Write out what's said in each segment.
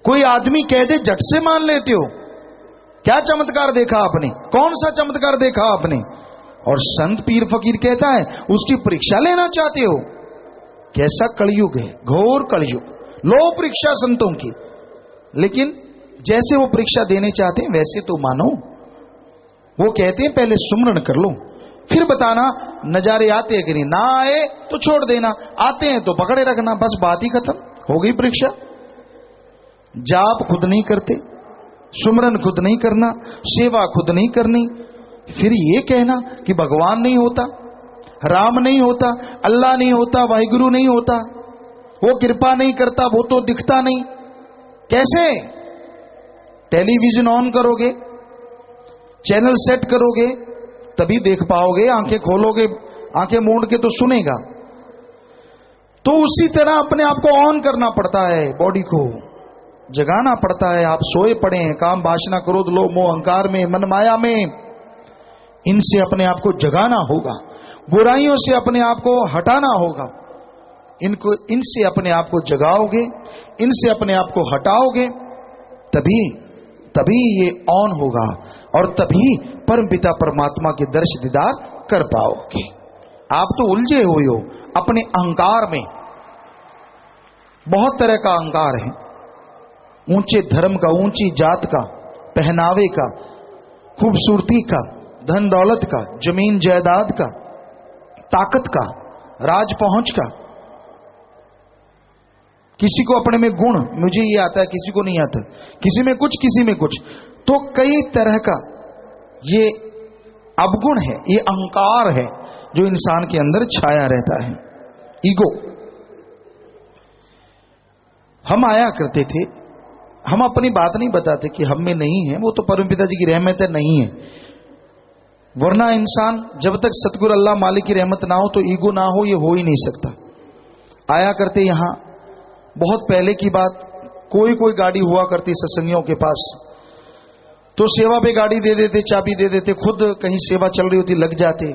कोई आदमी कह दे झट से मान लेते हो। क्या चमत्कार देखा आपने? कौन सा चमत्कार देखा आपने? और संत पीर फकीर कहता है उसकी परीक्षा लेना चाहते हो। कैसा कलयुग है, घोर कलयुग। लो परीक्षा संतों की, लेकिन जैसे वो परीक्षा देने चाहते हैं वैसे तो मानो। वो कहते हैं पहले सुमरन कर लो, फिर बताना नजारे आते हैं कि नहीं, ना आए तो छोड़ देना, आते हैं तो पकड़े रखना, बस बात ही खत्म, हो गई परीक्षा। जाप खुद नहीं करते, सुमरन खुद नहीं करना, सेवा खुद नहीं करनी, फिर ये कहना कि भगवान नहीं होता, राम नहीं होता, अल्लाह नहीं होता, वाहिगुरु नहीं होता, वो कृपा नहीं करता, वो तो दिखता नहीं। कैसे? टेलीविजन ऑन करोगे, चैनल सेट करोगे तभी देख पाओगे, आंखें खोलोगे, आंखें मूंद के तो सुनेगा। तो उसी तरह अपने आप को ऑन करना पड़ता है, बॉडी को जगाना पड़ता है। आप सोए पड़े हैं, काम वासना क्रोध लोभ मोह अहंकार में, मन माया में, इनसे अपने आप को जगाना होगा, बुराइयों से अपने आप को हटाना होगा। इनसे अपने आप को जगाओगे, इनसे अपने आप को हटाओगे, तभी ये ऑन होगा और तभी परमपिता परमात्मा के दर्श दीदार कर पाओगे। आप तो उलझे हुए हो अपने अहंकार में। बहुत तरह का अहंकार है, ऊंचे धर्म का, ऊंची जात का, पहनावे का, खूबसूरती का, धन दौलत का, जमीन जायदाद का, ताकत का, राज पहुंच का। किसी को अपने में गुण, मुझे ये आता है, किसी को नहीं आता, किसी में कुछ, किसी में कुछ, तो कई तरह का ये अवगुण है, ये अहंकार है जो इंसान के अंदर छाया रहता है। ईगो। हम आया करते थे, हम अपनी बात नहीं बताते कि हम में नहीं है, वो तो परमपिता जी की रहमत है, नहीं है। वरना इंसान जब तक सतगुरु अल्लाह मालिक की रहमत ना हो, तो ईगो ना हो, ये हो ही नहीं सकता। आया करते यहां, बहुत पहले की बात, कोई गाड़ी हुआ करती सत्संगियों के पास, तो सेवा पे गाड़ी दे देते, चाबी दे देते, खुद कहीं सेवा चल रही होती लग जाते,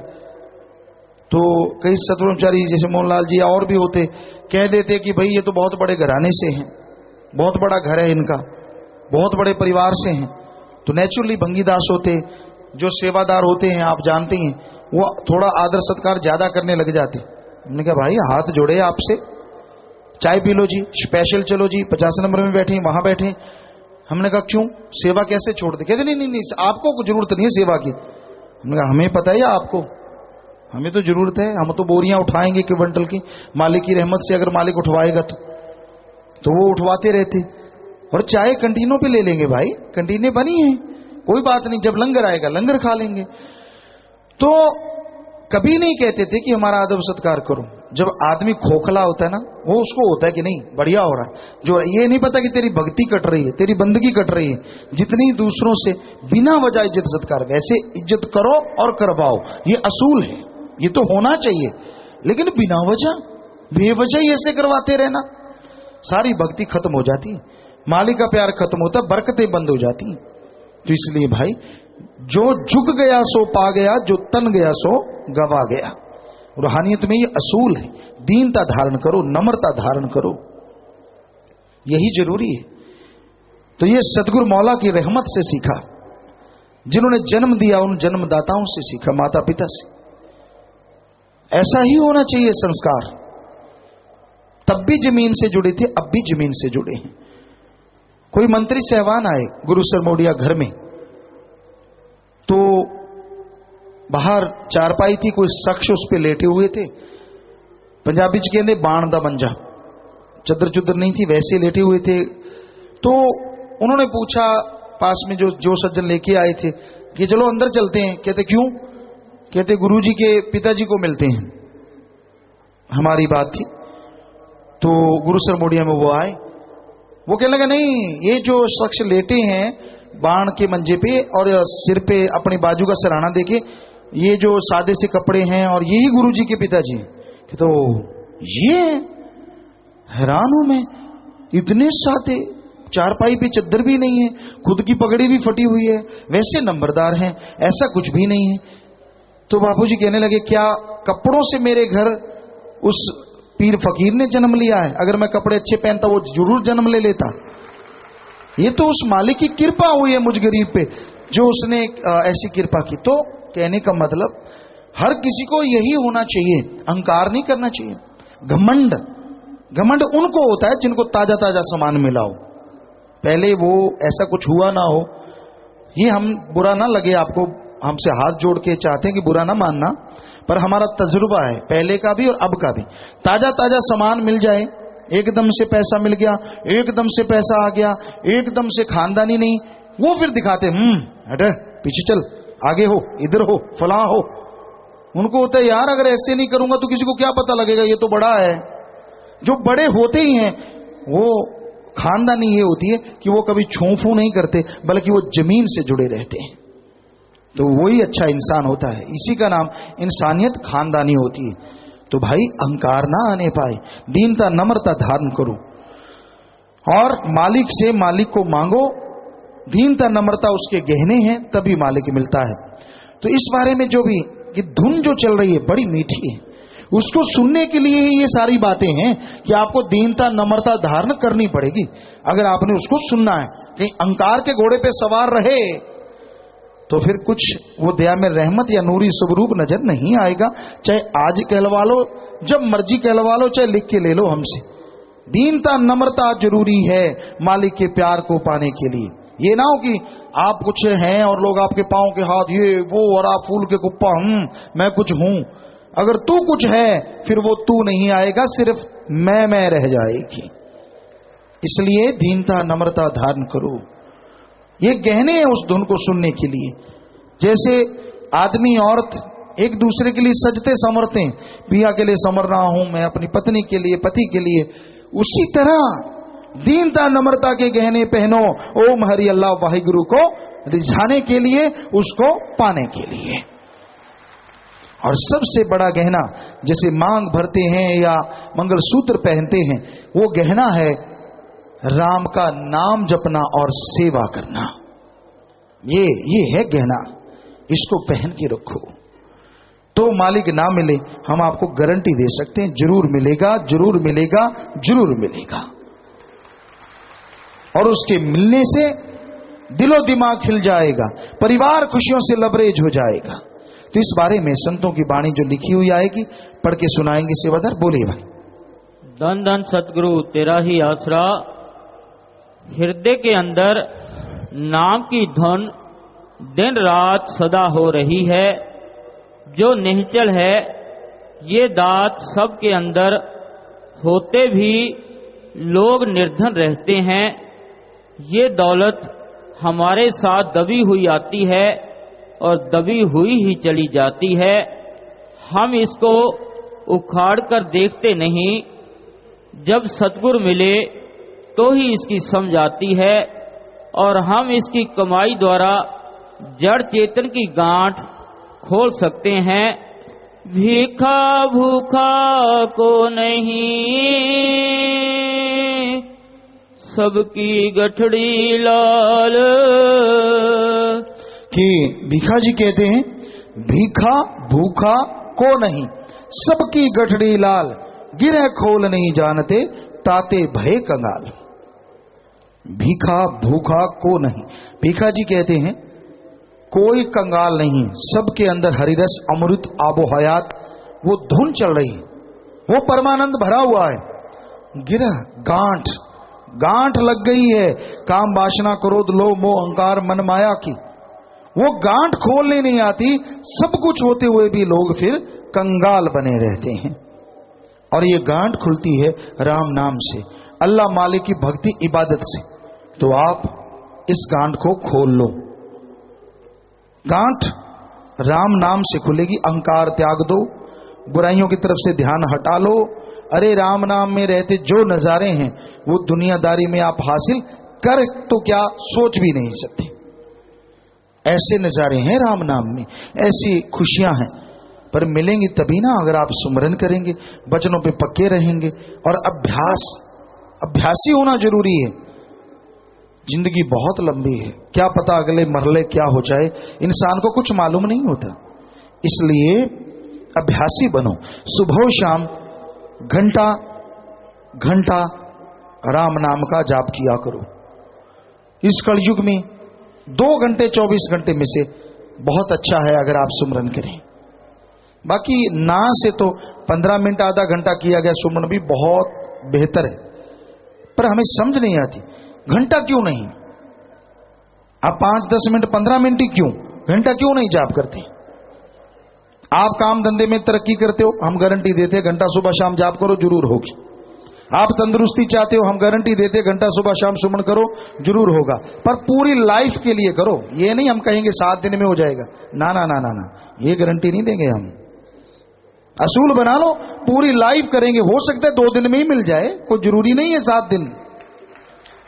तो कई सतब्रह्मचारी जैसे मोहनलाल जी और भी होते, कह देते कि भाई ये तो बहुत बड़े घराने से हैं, बहुत बड़ा घर है इनका, बहुत बड़े परिवार से हैं। तो नेचुरली भंगीदास होते, जो सेवादार होते हैं आप जानते हैं, वो थोड़ा आदर सत्कार ज्यादा करने लग जाते। हमने कहा भाई हाथ जोड़े आपसे, चाय पी लो जी, स्पेशल चलो जी, 50 नंबर में बैठे, वहां बैठे। हमने कहा क्यों, सेवा कैसे छोड़ दे? कहते नहीं, आपको जरूरत नहीं है सेवा की। हमने कहा हमें पता है या आपको, हमें तो जरूरत है, हम तो बोरियां उठाएंगे क्विंटल की, मालिक की रहमत से अगर मालिक उठवाएगा तो वो उठवाते रहते। और चाय कंटीनों पे ले लेंगे भाई, कंटीनें बनी हैं, कोई बात नहीं, जब लंगर आएगा लंगर खा लेंगे। तो कभी नहीं कहते थे कि हमारा अदब सत्कार करो। जब आदमी खोखला होता है ना, वो उसको होता है कि नहीं बढ़िया हो रहा है, जो ये नहीं पता कि तेरी भक्ति कट रही है, तेरी बंदगी कट रही है। जितनी दूसरों से बिना वजह इज्जत सत्कार, वैसे इज्जत करो और करवाओ, ये असूल है, ये तो होना चाहिए। लेकिन बिना वजह बेवजह ही ऐसे करवाते रहना, सारी भक्ति खत्म हो जाती है, मालिक का प्यार खत्म होता है, बरकतें बंद हो जाती हैं। तो इसलिए भाई, जो झुक गया सो पा गया, जो तन गया सो गवा गया। रूहानियत में ये असूल है, दीनता धारण करो, नम्रता धारण करो, यही जरूरी है। तो ये सतगुरु मौला की रहमत से सीखा, जिन्होंने जन्म दिया उन जन्मदाताओं से सीखा, माता पिता से। ऐसा ही होना चाहिए संस्कार। तब भी जमीन से जुड़े थे, अब भी जमीन से जुड़े हैं। कोई मंत्री सहवान आए गुरु सरमोडिया घर में, तो बाहर चारपाई थी, कोई शख्स उस पे लेटे हुए थे, पंजाबी च कहते बाण दा मंजा, चदर चुदर नहीं थी, वैसे लेटे हुए थे। तो उन्होंने पूछा पास में जो सज्जन लेके आए थे कि चलो अंदर चलते हैं। कहते क्यों? कहते गुरुजी के पिताजी को मिलते हैं, हमारी बात थी। तो गुरु सरमोडिया में वो आए, वो कहने लगा नहीं, ये जो शख्स लेटे हैं बाण के मंजे पे और सिर पे अपनी बाजू का सराहना देके, ये जो सादे से कपड़े हैं और यही गुरुजी के पिताजी हैं। तो ये हैरान हूं मैं, इतने सादे, चारपाई पे चद्दर भी नहीं है, खुद की पगड़ी भी फटी हुई है, वैसे नंबरदार हैं, ऐसा कुछ भी नहीं है। तो बापूजी कहने लगे क्या कपड़ों से मेरे घर उस पीर फकीर ने जन्म लिया है, अगर मैं कपड़े अच्छे पहनता वो जरूर जन्म ले लेता। ये तो उस मालिक की कृपा हुई है मुझ गरीब पे, जो उसने ऐसी कृपा की। तो कहने का मतलब हर किसी को यही होना चाहिए, अहंकार नहीं करना चाहिए। घमंड, घमंड उनको होता है जिनको ताजा ताजा सामान मिला हो, पहले वो ऐसा कुछ हुआ ना हो। ये हम बुरा ना लगे आपको, हमसे हाथ जोड़ के चाहते हैं कि बुरा ना मानना, पर हमारा तजुर्बा है पहले का भी और अब का भी। ताजा ताजा सामान मिल जाए, एकदम से पैसा मिल गया, एकदम से पैसा आ गया, एकदम से खानदानी नहीं, वो फिर दिखाते हटे पीछे चल, आगे हो, इधर हो, फलां हो। उनको होता है यार अगर ऐसे नहीं करूंगा तो किसी को क्या पता लगेगा, ये तो बड़ा है। जो बड़े होते ही हैं वो खानदानी ये होती है कि वो कभी छूफू नहीं करते, बल्कि वो जमीन से जुड़े रहते हैं, तो वही अच्छा इंसान होता है। इसी का नाम इंसानियत खानदानी होती है। तो भाई अहंकार ना आने पाए, दीनता नम्रता धारण करो और मालिक से मालिक को मांगो। दीनता नम्रता उसके गहने हैं, तभी मालिक मिलता है। तो इस बारे में जो भी ये धुन जो चल रही है बड़ी मीठी है, उसको सुनने के लिए ही ये सारी बातें हैं कि आपको दीनता नम्रता धारण करनी पड़ेगी। अगर आपने उसको सुनना है, कहीं अहंकार के घोड़े पे सवार रहे तो फिर कुछ वो दया में रहमत या नूरी स्वरूप नजर नहीं आएगा। चाहे आज कहलवा लो, जब मर्जी कहलवा लो, चाहे लिख के ले लो हमसे। दीनता नम्रता जरूरी है मालिक के प्यार को पाने के लिए। ये ना हो कि आप कुछ हैं और लोग आपके पांव के हाथ ये वो, और आप फूल के कुप्पा मैं कुछ हूं। अगर तू कुछ है फिर वो तू नहीं आएगा, सिर्फ मैं रह जाएगी। इसलिए दीनता नम्रता धारण करो। ये गहने हैं उस धुन को सुनने के लिए। जैसे आदमी औरत एक दूसरे के लिए सजते संवरते हैं, पिया के लिए संवर रहा हूं मैं, अपनी पत्नी के लिए, पति के लिए, उसी तरह दीनता नम्रता के गहने पहनो ओम हरि अल्लाह वाहिगुरु को रिझाने के लिए, उसको पाने के लिए। और सबसे बड़ा गहना जैसे मांग भरते हैं या मंगलसूत्र पहनते हैं, वो गहना है राम का नाम जपना और सेवा करना। ये है गहना, इसको पहन के रखो। तो मालिक ना मिले, हम आपको गारंटी दे सकते हैं जरूर मिलेगा, जरूर मिलेगा, जरूर मिलेगा। और उसके मिलने से दिलो दिमाग खिल जाएगा, परिवार खुशियों से लबरेज हो जाएगा। तो इस बारे में संतों की वाणी जो लिखी हुई आएगी पढ़ के सुनाएंगे सेवादार। बोलिए भाई। धन धन सतगुरु तेरा ही आसरा, हृदय के अंदर नाम की धुन दिन रात सदा हो रही है। जो निश्चल है ये दात सबके अंदर होते भी लोग निर्धन रहते हैं। ये दौलत हमारे साथ दबी हुई आती है और दबी हुई ही चली जाती है। हम इसको उखाड़ कर देखते नहीं, जब सतगुरु मिले तो ही इसकी समझ आती है और हम इसकी कमाई द्वारा जड़ चेतन की गांठ खोल सकते हैं। भीखा भूखा को नहीं, सबकी गठड़ी लाल। कि भीखा जी कहते हैं भीखा भूखा को नहीं, सबकी गठड़ी लाल, गिरह खोल नहीं जानते ताते भय कंगाल। भीखा भूखा को नहीं, भीखा जी कहते हैं कोई कंगाल नहीं, सबके अंदर हरिरस अमृत आबो हयात वो धुन चल रही है, वो परमानंद भरा हुआ है। गिरह गांठ, गांठ लग गई है काम वासना क्रोध लोभ मोह अहंकार मन माया की, वो गांठ खोलने नहीं आती। सब कुछ होते हुए भी लोग फिर कंगाल बने रहते हैं। और ये गांठ खुलती है राम नाम से, अल्लाह मालिक की भक्ति इबादत से। तो आप इस गांठ को खोल लो, गांठ राम नाम से खुलेगी। अहंकार त्याग दो, बुराइयों की तरफ से ध्यान हटा लो। अरे राम नाम में रहते जो नजारे हैं वो दुनियादारी में आप हासिल कर तो क्या सोच भी नहीं सकते। ऐसे नजारे हैं राम नाम में, ऐसी खुशियां हैं, पर मिलेंगी तभी ना अगर आप सुमरन करेंगे, वचनों पे पक्के रहेंगे। और अभ्यासी होना जरूरी है। जिंदगी बहुत लंबी है, क्या पता अगले मरले क्या हो जाए, इंसान को कुछ मालूम नहीं होता। इसलिए अभ्यासी बनो, सुबह शाम घंटा घंटा राम नाम का जाप किया करो। इस कलयुग में 2 घंटे 24 घंटे में से बहुत अच्छा है अगर आप सुमरन करें। बाकी ना से तो 15 मिनट आधा घंटा किया गया सुमरन भी बहुत बेहतर है, पर हमें समझ नहीं आती घंटा क्यों नहीं। आप 5-10 मिनट 15 मिनट ही क्यों, घंटा क्यों नहीं जाप करते। आप काम धंधे में तरक्की करते हो, हम गारंटी देते हैं घंटा सुबह शाम जाप करो जरूर होगी। आप तंदुरुस्ती चाहते हो, हम गारंटी देते हैं घंटा सुबह शाम सुमन करो जरूर होगा। पर पूरी लाइफ के लिए करो, ये नहीं हम कहेंगे 7 दिन में हो जाएगा, ना ना ना ना ना, ये गारंटी नहीं देंगे हम। असूल बना लो, पूरी लाइफ करेंगे, हो सकता है 2 दिन में ही मिल जाए, कोई जरूरी नहीं है 7 दिन,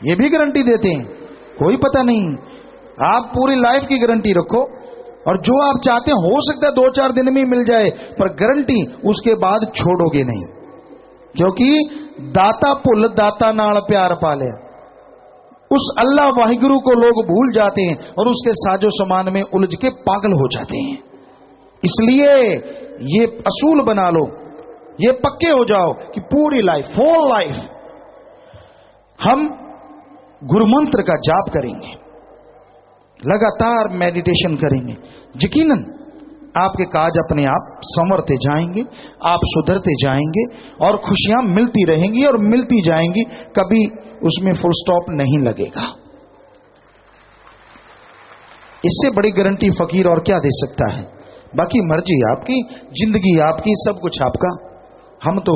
ये भी गारंटी देते हैं, कोई पता नहीं। आप पूरी लाइफ की गारंटी रखो, और जो आप चाहते हैं हो सकता है 2-4 दिन में ही मिल जाए, पर गारंटी उसके बाद छोड़ोगे नहीं, क्योंकि दाता पुल दाता नाल प्यार पाले। उस अल्लाह वाहिगुरु को लोग भूल जाते हैं और उसके साजो सामान में उलझ के पागल हो जाते हैं। इसलिए ये असूल बना लो, ये पक्के हो जाओ कि पूरी लाइफ, फुल लाइफ हम गुरुमंत्र का जाप करेंगे, लगातार मेडिटेशन करेंगे। यकीनन आपके काज अपने आप संवरते जाएंगे, आप सुधरते जाएंगे और खुशियां मिलती रहेंगी और मिलती जाएंगी, कभी उसमें फुल स्टॉप नहीं लगेगा। इससे बड़ी गारंटी फकीर और क्या दे सकता है। बाकी मर्जी आपकी, जिंदगी आपकी, सब कुछ आपका। हम तो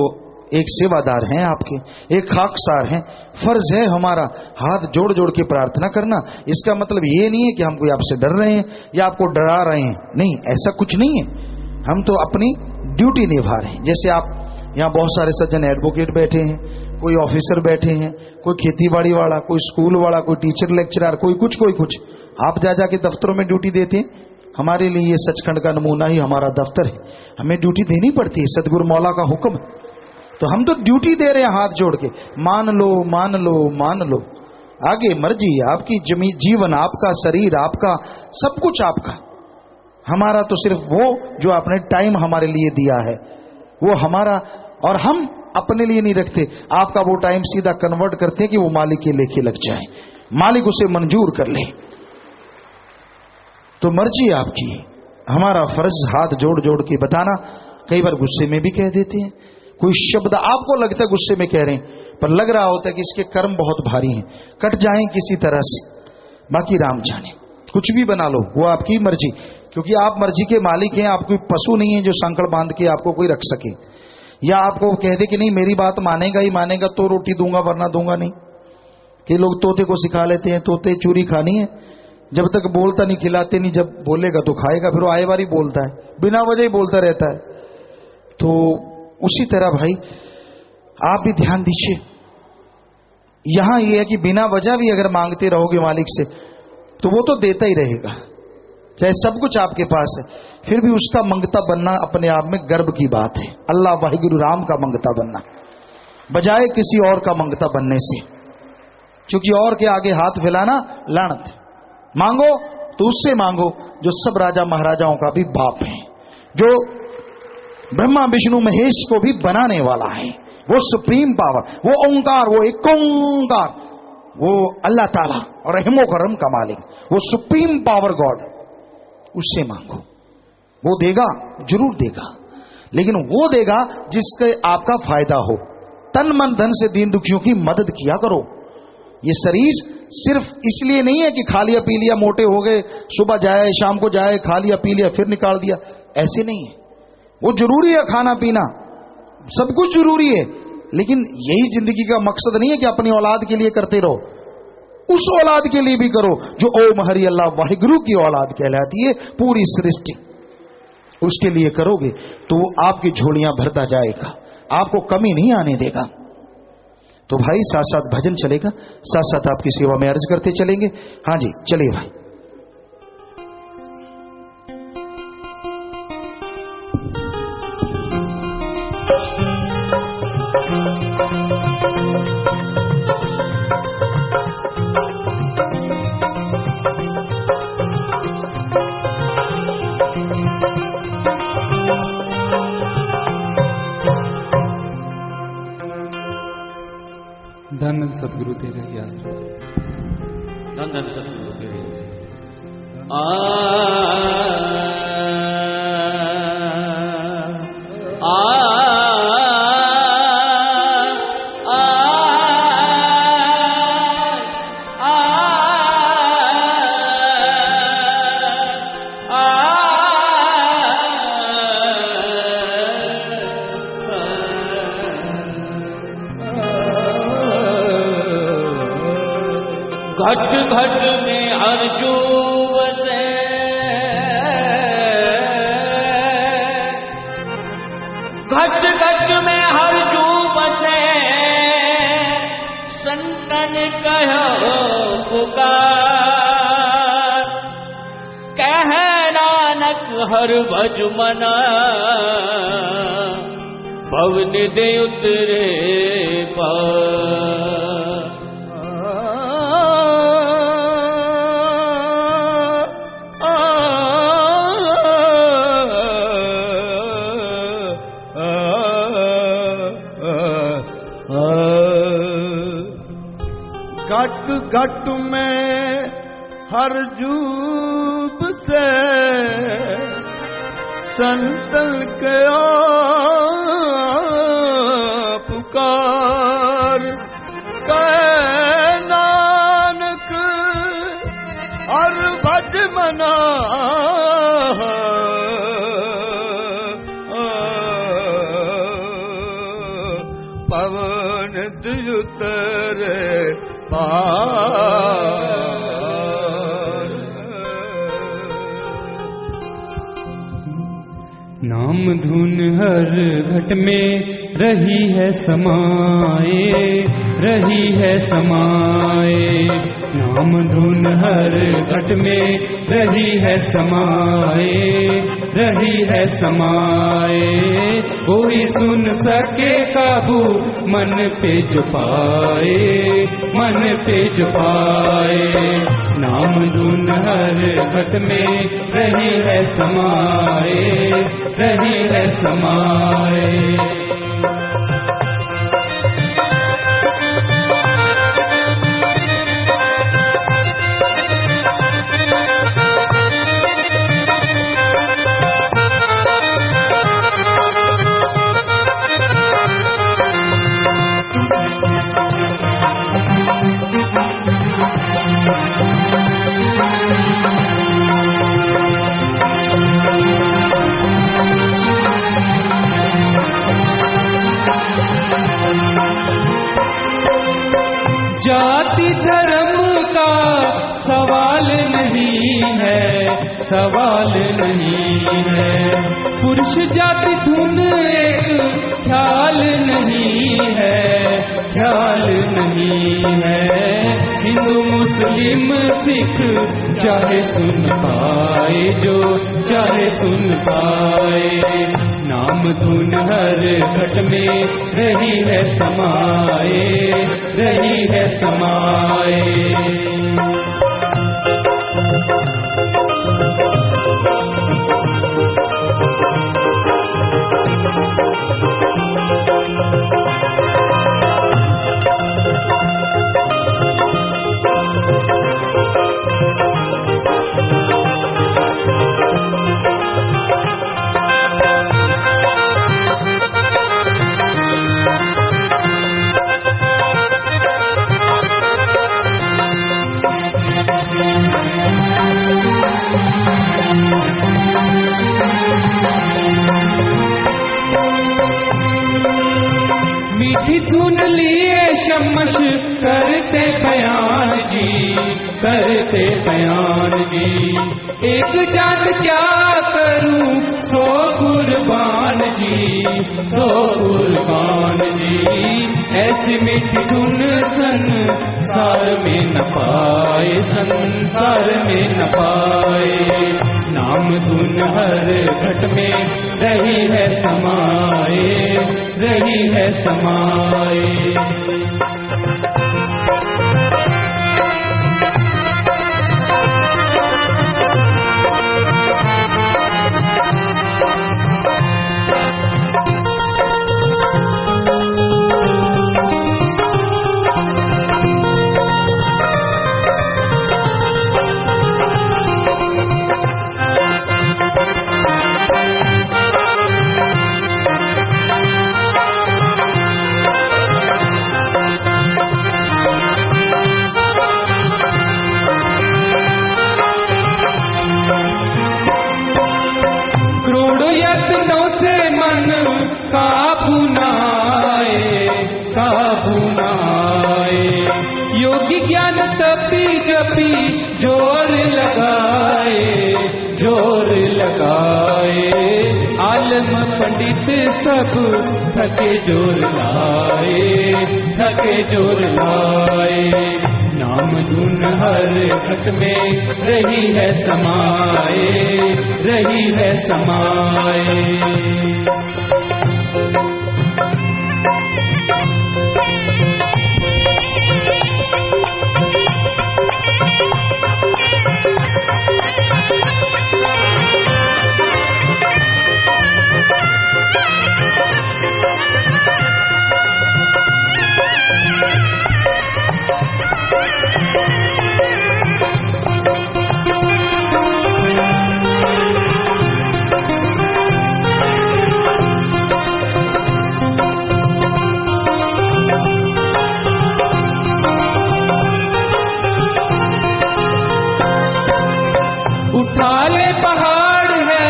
एक सेवादार हैं आपके, एक खाकसार हैं। फर्ज है हमारा हाथ जोड़ जोड़ के प्रार्थना करना। इसका मतलब ये नहीं है कि हम कोई आपसे डर रहे हैं या आपको डरा रहे हैं, नहीं, ऐसा कुछ नहीं है। हम तो अपनी ड्यूटी निभा रहे हैं। जैसे आप यहाँ बहुत सारे सज्जन एडवोकेट बैठे हैं, कोई ऑफिसर बैठे हैं, कोई खेतीबाड़ी वाला, कोई स्कूल वाला, कोई टीचर लेक्चरर, कोई कुछ। आप जा जाके दफ्तरों में ड्यूटी देते हैं। हमारे लिए ये सचखंड का नमूना ही हमारा दफ्तर है, हमें ड्यूटी देनी पड़ती है, सतगुरु मौला का हुक्म। तो हम तो ड्यूटी दे रहे हैं हाथ जोड़ के, मान लो मान लो मान लो। आगे मर्जी आपकी, जीवन आपका, शरीर आपका, सब कुछ आपका। हमारा तो सिर्फ वो जो आपने टाइम हमारे लिए दिया है वो हमारा, और हम अपने लिए नहीं रखते। आपका वो टाइम सीधा कन्वर्ट करते हैं कि वो मालिक के लेखे लग जाए, मालिक उसे मंजूर कर ले। तो मर्जी आपकी, हमारा फर्ज हाथ जोड़ जोड़ के बताना। कई बार गुस्से में भी कह देते हैं, कोई शब्द आपको लगता है गुस्से में कह रहे हैं, पर लग रहा होता है कि इसके कर्म बहुत भारी हैं, कट जाएं किसी तरह से। बाकी राम जाने, कुछ भी बना लो, वो आपकी मर्जी, क्योंकि आप मर्जी के मालिक हैं। आप कोई पशु नहीं है जो सांकड़ बांध के आपको कोई रख सके, या आपको कह दे कि नहीं मेरी बात मानेगा ही मानेगा तो रोटी दूंगा वरना दूंगा नहीं। कि लोग तोते को सिखा लेते हैं, तोते चूरी खानी है, जब तक बोलता नहीं खिलाते नहीं, जब बोलेगा तो खाएगा, फिर वो आए बार ही बोलता है, बिना वजह ही बोलता रहता है। तो उसी तरह भाई आप भी ध्यान दीजिए, यहां यह है कि बिना वजह भी अगर मांगते रहोगे मालिक से तो वो तो देता ही रहेगा, चाहे सब कुछ आपके पास है, फिर भी उसका मंगता बनना अपने आप में गर्व की बात है। अल्लाह वाहिगुरु राम का मंगता बनना बजाय किसी और का मंगता बनने से, क्योंकि और के आगे हाथ फैलाना लानत। मांगो तो उससे मांगो जो सब राजा महाराजाओं का भी बाप है, जो ब्रह्मा विष्णु महेश को भी बनाने वाला है, वो सुप्रीम पावर, वो ओंकार, वो एक ओंकार, वो अल्लाह ताला और रहमो करम का मालिक, वो सुप्रीम पावर गॉड, उससे मांगो, वो देगा, जरूर देगा, लेकिन वो देगा जिसके आपका फायदा हो। तन मन धन से दीन दुखियों की मदद किया करो। ये शरीर सिर्फ इसलिए नहीं है कि खा लिया पी लिया मोटे हो गए, सुबह जाए शाम को जाए, खा लिया पी लिया फिर निकाल दिया, ऐसे नहीं है। वो जरूरी है, खाना पीना सब कुछ जरूरी है, लेकिन यही जिंदगी का मकसद नहीं है कि अपनी औलाद के लिए करते रहो, उस औलाद के लिए भी करो जो ओम हरि अल्लाह वाहिगुरु की औलाद कहलाती है। पूरी सृष्टि उसके लिए करोगे तो वो आपकी झोलियां भरता जाएगा, आपको कमी नहीं आने देगा। तो भाई साथ साथ भजन चलेगा, साथ साथ आपकी सेवा में अर्ज करते चलेंगे। हाँ जी चलिए भाई। धन धन सतगुरु तेरे घट घट में अर्जू बसे, घट घट में अर्जू बसे, संतन कहो पुकार, कह नानक हर भज मना, पवन दे उतरे पार। घट घट में हर जूब से संतन के पुकार, कह नानक हर भज मना, पवन दुतरे नाम धुन हर घट में रही है समाए, रही है समाए। नाम धुन हर घट में रही है समाए, रही है समाए। कोई सुन सके काबू मन पे जो पाए, मन पे जो पाए। नाम धुन हर घट में रही है समाए, रही है समाए। जाति धर्म का सवाल नहीं है, सवाल नहीं है। पुरुष जाति धुन एक ख्याल नहीं है, ख्याल नहीं है। हिंदू मुस्लिम सिख चाहे सुन पाए, जो चाहे सुन पाए। नाम धुन हर घट में रही है समाए, रही है समाए। मीठी धुन लिए शमश करते बयान जी, करते बयान जी। एक जान क्या करूं सो कुर्बान जी, सो कुर्बान जी। ऐसी मीठी धुन संसार में न पाए, संसार में न पाए। नाम धुन हर घट में रही है समाए, रही है समाए। योगी ज्ञान तपी जपी जोर लगाए आलम पंडित सब थके जोर लाए नाम धुन हर घट में रही है समाए उठाले पहाड़ है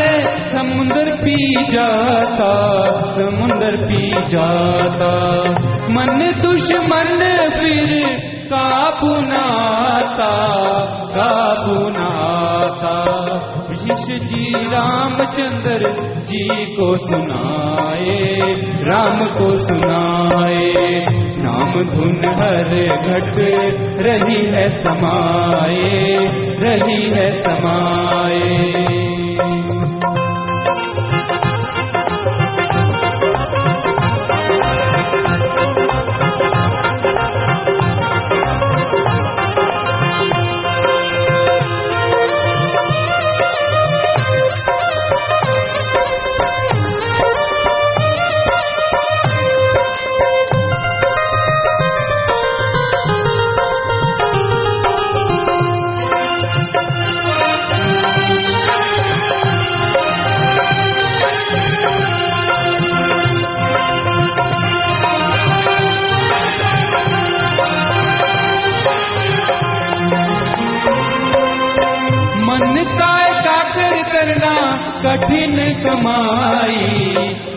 समुंदर पी जाता मन दुश्मन फिर काबू ना आता विशिष जी रामचंद्र जी को सुनाए नाम धुन हर घट रही है समाए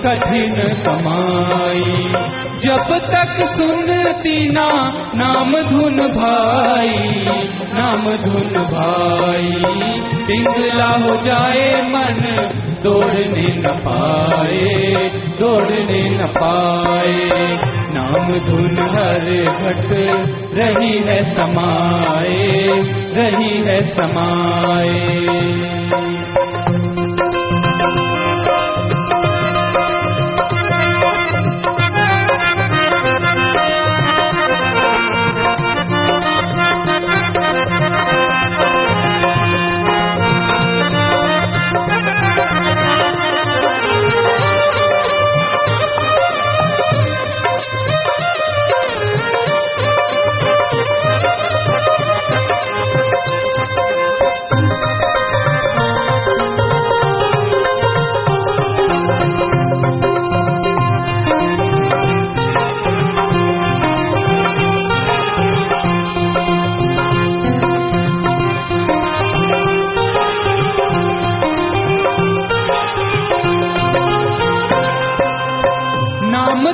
कठिन कमाई जब तक सुनती ना नाम धुन भाई पिंगला हो जाए मन दौड़ने न पाए नाम धुन हर घट रही है समाए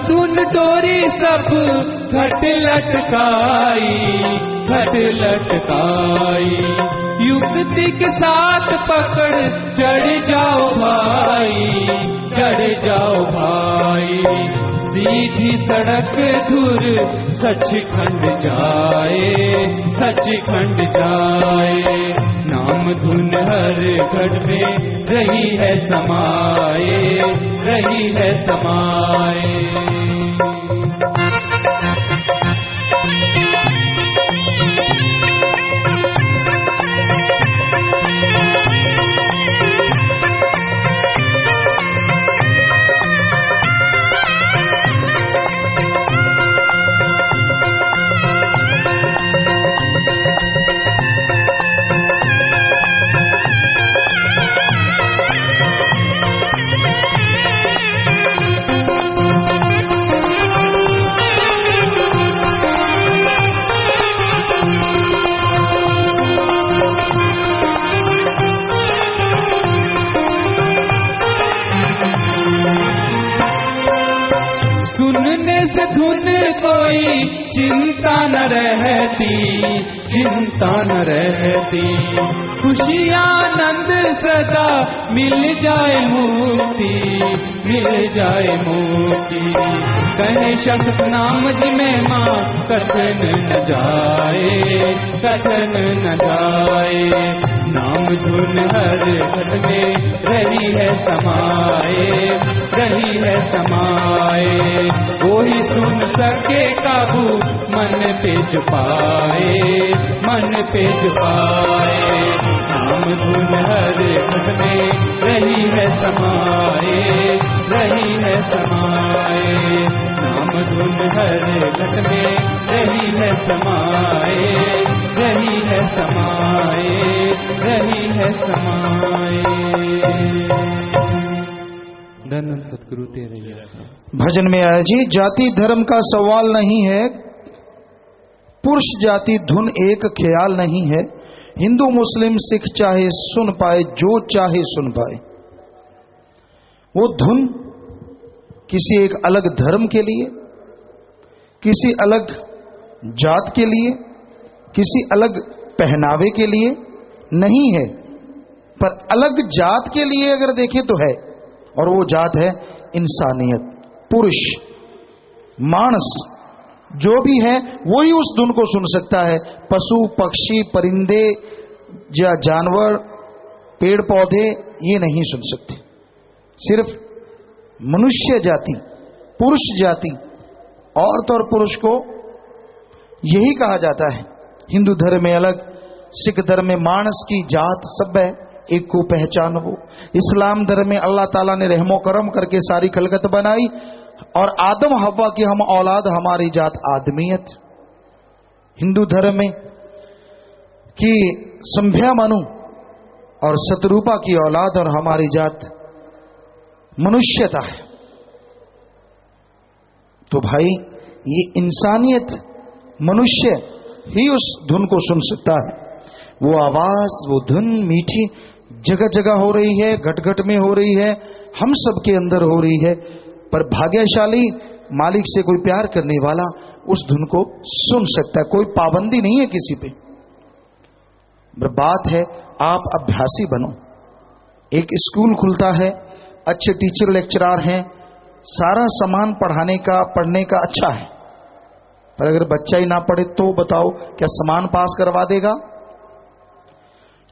धुन डोरी सब घट लटकाई युक्ति के साथ पकड़ चढ़ जाओ भाई सीधी सड़क धुर सचखंड जाए नाम धुन हर घट में रही है समाए चिंता न रहती, चिंता न रहती। खुशी आनंद सदा मिल जाए मुक्ति, मिल जाए मुक्ति। कहे शब्द नाम जिमे माँ कथन न जाए, कथन न जाए। नाम धुन हर घर में रही है समाए, रही है समाए। वही सुन सके काबू मन पे छुपाए, मन पे छुपाए। नाम धुन हर घर में रही है समाए, रही है समाए। नाम धुन हर घर में रही है समाए, रही है समाए, रही है समाए। धन्य सतगुरु तेरे जैसा। भजन में आया जी, जाति धर्म का सवाल नहीं है, पुरुष जाति धुन एक ख्याल नहीं है। हिंदू मुस्लिम सिख चाहे सुन पाए, जो चाहे सुन पाए। वो धुन किसी एक अलग धर्म के लिए, किसी अलग जात के लिए, किसी अलग पहनावे के लिए नहीं है, पर अलग जात के लिए अगर देखें तो है। और वो जात है इंसानियत, पुरुष, मानस जो भी है वही उस धुन को सुन सकता है। पशु पक्षी परिंदे या जानवर पेड़ पौधे ये नहीं सुन सकते। सिर्फ मनुष्य जाति, पुरुष जाति, औरत और पुरुष को यही कहा जाता है। हिंदू धर्म में अलग, सिख धर्म में मानस की जात सब है, एक को पहचान वो। इस्लाम धर्म में अल्लाह ताला ने रहमो करम करके सारी खलकत बनाई, और आदम हव्वा की हम औलाद, हमारी जात आदमियत। हिंदू धर्म में कि संभ्या मनु और शतरूपा की औलाद, और हमारी जात मनुष्यता है। तो भाई ये इंसानियत, मनुष्य ही उस धुन को सुन सकता है। वो आवाज, वो धुन मीठी जगह जगह हो रही है, घट घट में हो रही है, हम सबके अंदर हो रही है। पर भाग्यशाली मालिक से कोई प्यार करने वाला उस धुन को सुन सकता है, कोई पाबंदी नहीं है किसी पे। बात है आप अभ्यासी बनो। एक स्कूल खुलता है, अच्छे टीचर लेक्चरार हैं, सारा सामान पढ़ाने का पढ़ने का अच्छा है, पर अगर बच्चा ही ना पढ़े तो बताओ क्या सामान पास करवा देगा?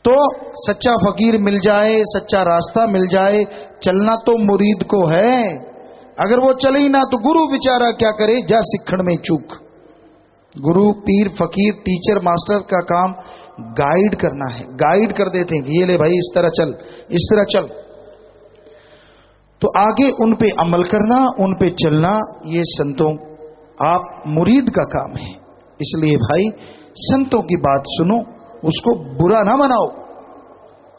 तो सच्चा फकीर मिल जाए, सच्चा रास्ता मिल जाए, चलना तो मुरीद को है। अगर वो चले ही ना तो गुरु बेचारा क्या करे, जा सिखण में चूक। गुरु पीर फकीर टीचर मास्टर का काम गाइड करना है, गाइड कर देते हैं कि ये ले भाई इस तरह चल, इस तरह चल। तो आगे उन पे अमल करना, उन पे चलना, ये संतों आप मुरीद का काम है। इसलिए भाई संतों की बात सुनो, उसको बुरा ना मनाओ,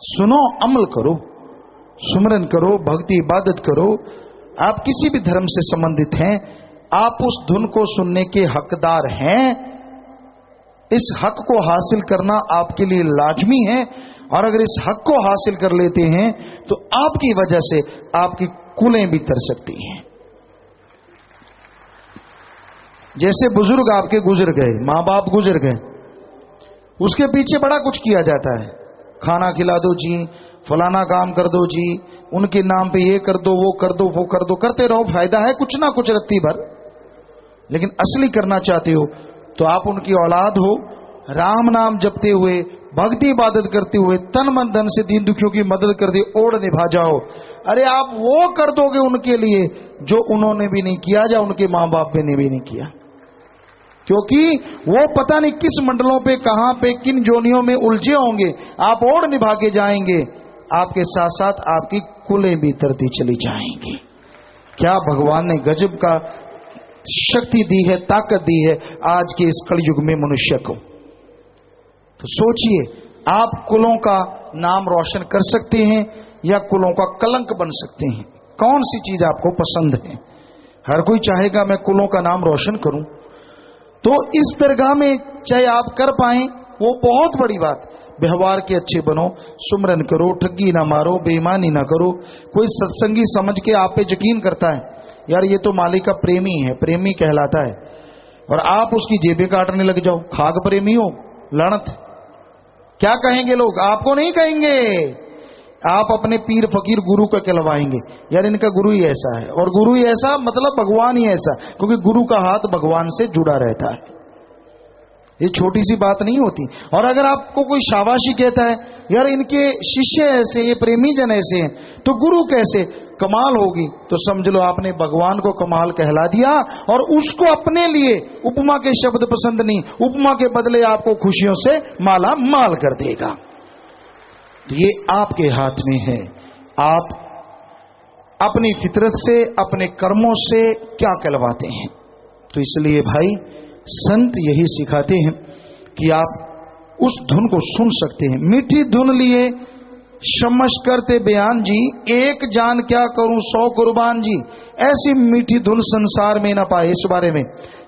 सुनो, अमल करो, सुमरन करो, भक्ति इबादत करो। आप किसी भी धर्म से संबंधित हैं, आप उस धुन को सुनने के हकदार हैं। इस हक को हासिल करना आपके लिए लाजमी है, और अगर इस हक को हासिल कर लेते हैं तो आपकी वजह से आपकी कुलें भी तर सकती हैं। जैसे बुजुर्ग आपके गुजर गए, मां बाप गुजर गए, उसके पीछे बड़ा कुछ किया जाता है, खाना खिला दो जी, फलाना काम कर दो जी, उनके नाम पे ये कर दो, वो कर दो, वो कर दो, करते रहो, फायदा है कुछ ना कुछ रत्ती भर। लेकिन असली करना चाहते हो तो आप उनकी औलाद हो, राम नाम जपते हुए, भक्ति इबादत करते हुए, तन मन धन से दीन दुखियों की मदद कर दे, ओढ़ निभा जाओ। अरे आप वो कर दोगे उनके लिए जो उन्होंने भी नहीं किया, या उनके मां बाप ने भी नहीं किया, क्योंकि वो पता नहीं किस मंडलों पे, कहां पे, किन जोनियों में उलझे होंगे। आप ओढ़ निभा के जाएंगे, आपके साथ साथ आपकी कुलें भी तरती चली जाएंगी। क्या भगवान ने गजब का शक्ति दी है, ताकत दी है आज के इस कलयुग में मनुष्य को। तो सोचिए, आप कुलों का नाम रोशन कर सकते हैं या कुलों का कलंक बन सकते हैं? कौन सी चीज आपको पसंद है? हर कोई चाहेगा मैं कुलों का नाम रोशन करूं। तो इस दरगाह में चाहे आप कर पाए वो बहुत बड़ी बात। व्यवहार के अच्छे बनो, सुमरन करो, ठगी ना मारो, बेईमानी ना करो। कोई सत्संगी समझ के आप पे यकीन करता है, यार ये तो मालिक का प्रेमी है, प्रेमी कहलाता है, और आप उसकी जेबें काटने लग जाओ, खाक प्रेमी हो, लानत। क्या कहेंगे लोग? आपको नहीं कहेंगे, आप अपने पीर फकीर गुरु का कहलवाएंगे, यार इनका गुरु ही ऐसा है, और गुरु ही ऐसा मतलब भगवान ही ऐसा, क्योंकि गुरु का हाथ भगवान से जुड़ा रहता है। ये छोटी सी बात नहीं होती। और अगर आपको कोई शाबाशी कहता है, यार इनके शिष्य ऐसे, ये प्रेमी जन ऐसे हैं, तो गुरु कैसे, कमाल होगी, तो समझ लो आपने भगवान को कमाल कहला दिया, और उसको अपने लिए उपमा के शब्द पसंद नहीं, उपमा के बदले आपको खुशियों से माला माल कर देगा। तो ये आपके हाथ में है, आप अपनी फितरत से, अपने कर्मों से क्या कहलवाते हैं। तो इसलिए भाई संत यही सिखाते हैं कि आप उस धुन को सुन सकते हैं। मीठी धुन लिए शमश करते बयान जी, एक जान क्या करूं 100 कुर्बान जी। ऐसी मीठी धुन संसार में ना पाए। इस बारे में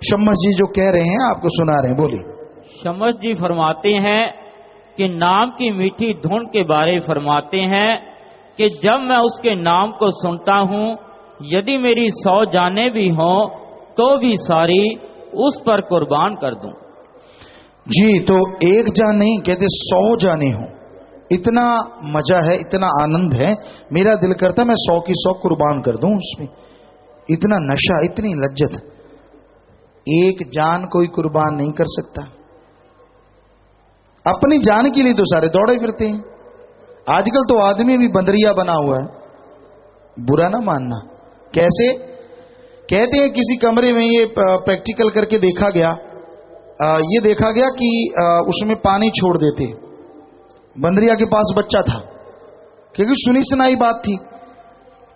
शमश जी जो कह रहे हैं आपको सुना रहे हैं, बोलिए। शमश जी फरमाते हैं कि नाम की मीठी धुन के बारे फरमाते हैं कि जब मैं उसके नाम को सुनता हूं, यदि मेरी 100 जानें भी हों तो भी सारी उस पर कुर्बान कर दूं। जी, तो एक जान नहीं कहते, 100 जाने हो। इतना मजा है, इतना आनंद है, मेरा दिल करता मैं 100 की 100 कुर्बान कर दूं उसमें। इतना नशा, इतनी लज्जत, एक जान कोई कुर्बान नहीं कर सकता। अपनी जान के लिए तो सारे दौड़े फिरते हैं। आजकल तो आदमी भी बंदरिया बना हुआ है, बुरा ना मानना। कैसे? कहते हैं किसी कमरे में ये प्रैक्टिकल करके देखा गया, ये देखा गया कि उसमें पानी छोड़ देते। बंदरिया के पास बच्चा था, क्योंकि सुनी सुनाई बात थी,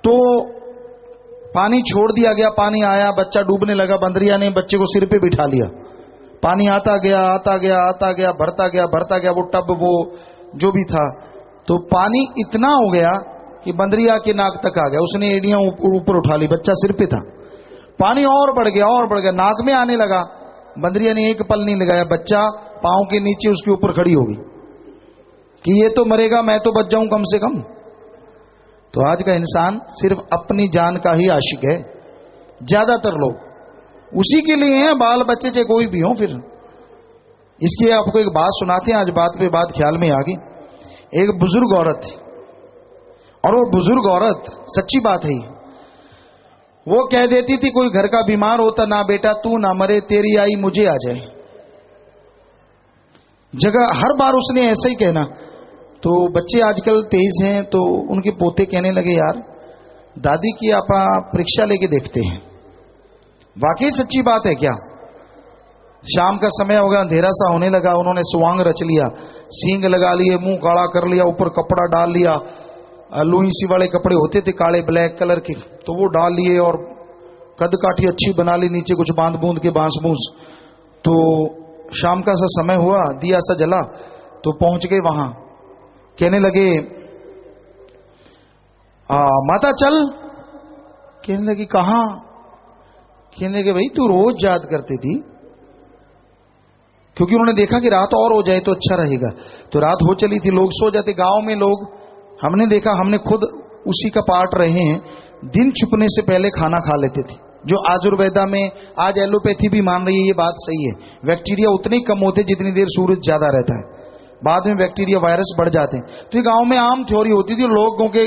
तो पानी छोड़ दिया गया। पानी आया, बच्चा डूबने लगा, बंदरिया ने बच्चे को सिर पे बिठा लिया। पानी आता गया, आता गया, आता गया, भरता गया, भरता गया, वो टब वो जो भी था, तो पानी इतना हो गया कि बंदरिया के नाक तक आ गया। उसने एड़ियां ऊपर उठा ली, बच्चा सिर पे था। पानी और बढ़ गया, और बढ़ गया, नाक में आने लगा। बंदरिया ने एक पल नहीं लगाया, बच्चा पांव के नीचे उसके ऊपर खड़ी होगी कि ये तो मरेगा, मैं तो बच जाऊं कम से कम। तो आज का इंसान सिर्फ अपनी जान का ही आशिक है। ज्यादातर लोग उसी के लिए हैं, बाल बच्चे चाहे कोई भी हो। फिर इसकी आपको एक बात सुनाते हैं, आज बात पे बात ख्याल में आ गई। एक बुजुर्ग औरत थी, और वो बुजुर्ग औरत, सच्ची बात है, वो कह देती थी कोई घर का बीमार होता, ना बेटा तू ना मरे, तेरी आई मुझे आ जाए। जगह हर बार उसने ऐसा ही कहना। तो बच्चे आजकल तेज हैं, तो उनके पोते कहने लगे, यार दादी की आप परीक्षा लेके देखते हैं। वाकई सच्ची बात है क्या? शाम का समय हो गया, अंधेरा सा होने लगा, उन्होंने स्वांग रच लिया, सींग लगा लिए, मुंह काला कर लिया, ऊपर कपड़ा डाल लिया, लुई सी वाले कपड़े होते थे काले ब्लैक कलर के, तो वो डाल लिए, और कद काठी अच्छी बना ली, नीचे कुछ बांध बूंद के बांस बूंस। तो शाम का सा समय हुआ, दिया सा जला, तो पहुंच गए वहां। कहने लगे, माता चल। कहने लगी, कहां? कहने लगे, भाई तू रोज याद करती थी, क्योंकि उन्होंने देखा कि रात और हो जाए तो अच्छा रहेगा। तो रात हो चली थी, लोग सो जाते। गांव में लोग, हमने देखा, हमने खुद उसी का पार्ट रहे हैं, दिन छुपने से पहले खाना खा लेते थे। जो आयुर्वेदा में आज एलोपैथी भी मान रही है, ये बात सही है। बैक्टीरिया उतने ही कम होते जितनी देर सूरज ज्यादा रहता है, बाद में बैक्टीरिया वायरस बढ़ जाते हैं। तो ये गांव में आम थ्योरी होती थी। लोगों के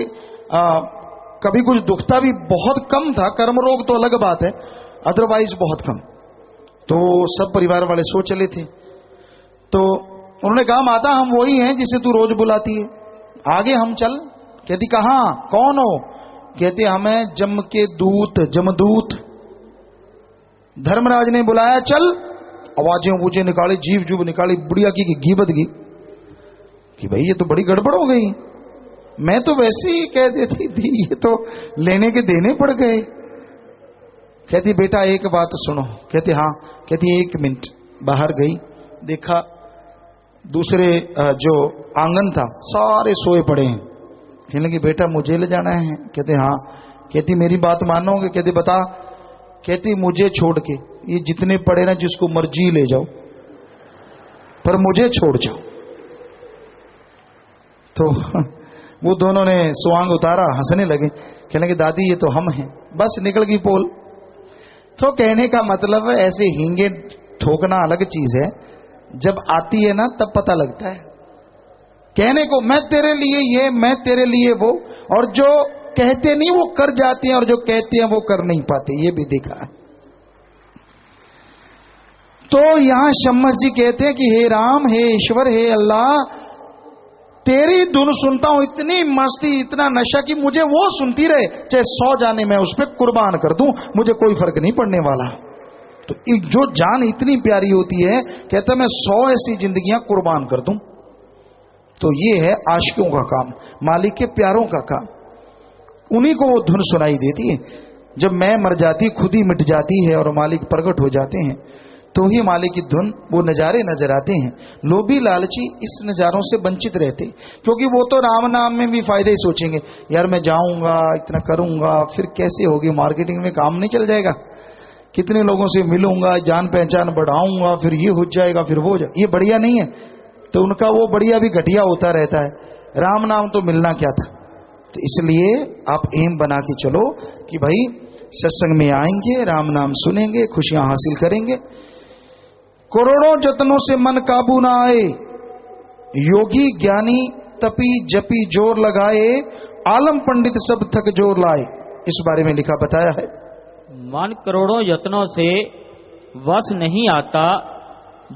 कभी कुछ दुखता भी बहुत कम था, कर्म रोग तो अलग बात है, अदरवाइज बहुत कम। तो सब परिवार वाले सो चले थे। तो उन्होंने कहा, माता हम वही हैं जिसे तू रोज बुलाती है, आगे हम चल। कहती, कहां? कौन हो? कहते, हमें जम के दूत, जमदूत धर्मराज ने बुलाया, चल। आवाजें ऊंचे निकाली, जीव जुब निकाली, बुढ़िया की घी बद गई कि भाई ये तो बड़ी गड़बड़ हो गई, मैं तो वैसे ही कह देती थी, ये तो लेने के देने पड़ गए। कहती, बेटा एक बात सुनो। कहती, हाँ। कहती, 1 मिनट। बाहर गई, देखा दूसरे जो आंगन था सारे सोए पड़े हैं। कहने लगी, बेटा मुझे ले जाना है? कहते, हाँ। कहती, मेरी बात मानोगे? कहते, बता। कहती, मुझे छोड़ के ये जितने पड़े ना, जिसको मर्जी ले जाओ, पर मुझे छोड़ जाओ। तो वो दोनों ने सुआंग उतारा, हंसने लगे। कहने लगे, दादी ये तो हम हैं। बस निकल गई पोल। तो कहने का मतलब ऐसे हींगे ठोकना अलग चीज है, जब आती है ना तब पता लगता है। कहने को मैं तेरे लिए ये, मैं तेरे लिए वो, और जो कहते नहीं वो कर जाते हैं, और जो कहते हैं वो कर नहीं पाते, ये भी देखा है। तो यहां शम्मस जी कहते हैं कि हे राम, हे ईश्वर, हे अल्लाह, तेरी धुन सुनता हूं, इतनी मस्ती, इतना नशा कि मुझे वो सुनती रहे, चाहे 100 जाने मैं उस पर कुर्बान कर दूं, मुझे कोई फर्क नहीं पड़ने वाला। तो जो जान इतनी प्यारी होती है, कहता मैं 100 ऐसी जिंदगियां कुर्बान कर दूं। तो ये है आशिकों का काम, मालिक के प्यारों का काम। उन्हीं को वो धुन सुनाई देती है। जब मैं मर जाती, खुद ही मिट जाती है और मालिक प्रकट हो जाते हैं, तो ही मालिक की धुन, वो नजारे नजर आते हैं। लोभी लालची इस नजारों से वंचित रहते, क्योंकि वो तो राम नाम में भी फायदे ही सोचेंगे। यार मैं जाऊंगा, इतना करूंगा, फिर कैसे होगी मार्केटिंग में, काम नहीं चल जाएगा, कितने लोगों से मिलूंगा, जान पहचान बढ़ाऊंगा, फिर ये हो जाएगा, फिर वो ये बढ़िया नहीं है। तो उनका वो बढ़िया भी घटिया होता रहता है। राम नाम तो मिलना क्या था। तो इसलिए आप एम बना के चलो कि भाई सत्संग में आएंगे, राम नाम सुनेंगे, खुशियां हासिल करेंगे। करोड़ों जतनों से मन काबू ना आए, योगी ज्ञानी तपी जपी जोर लगाए, आलम पंडित सब थक जोर लाए। इस बारे में लिखा बताया है। मन करोड़ों यत्नों से वश नहीं आता,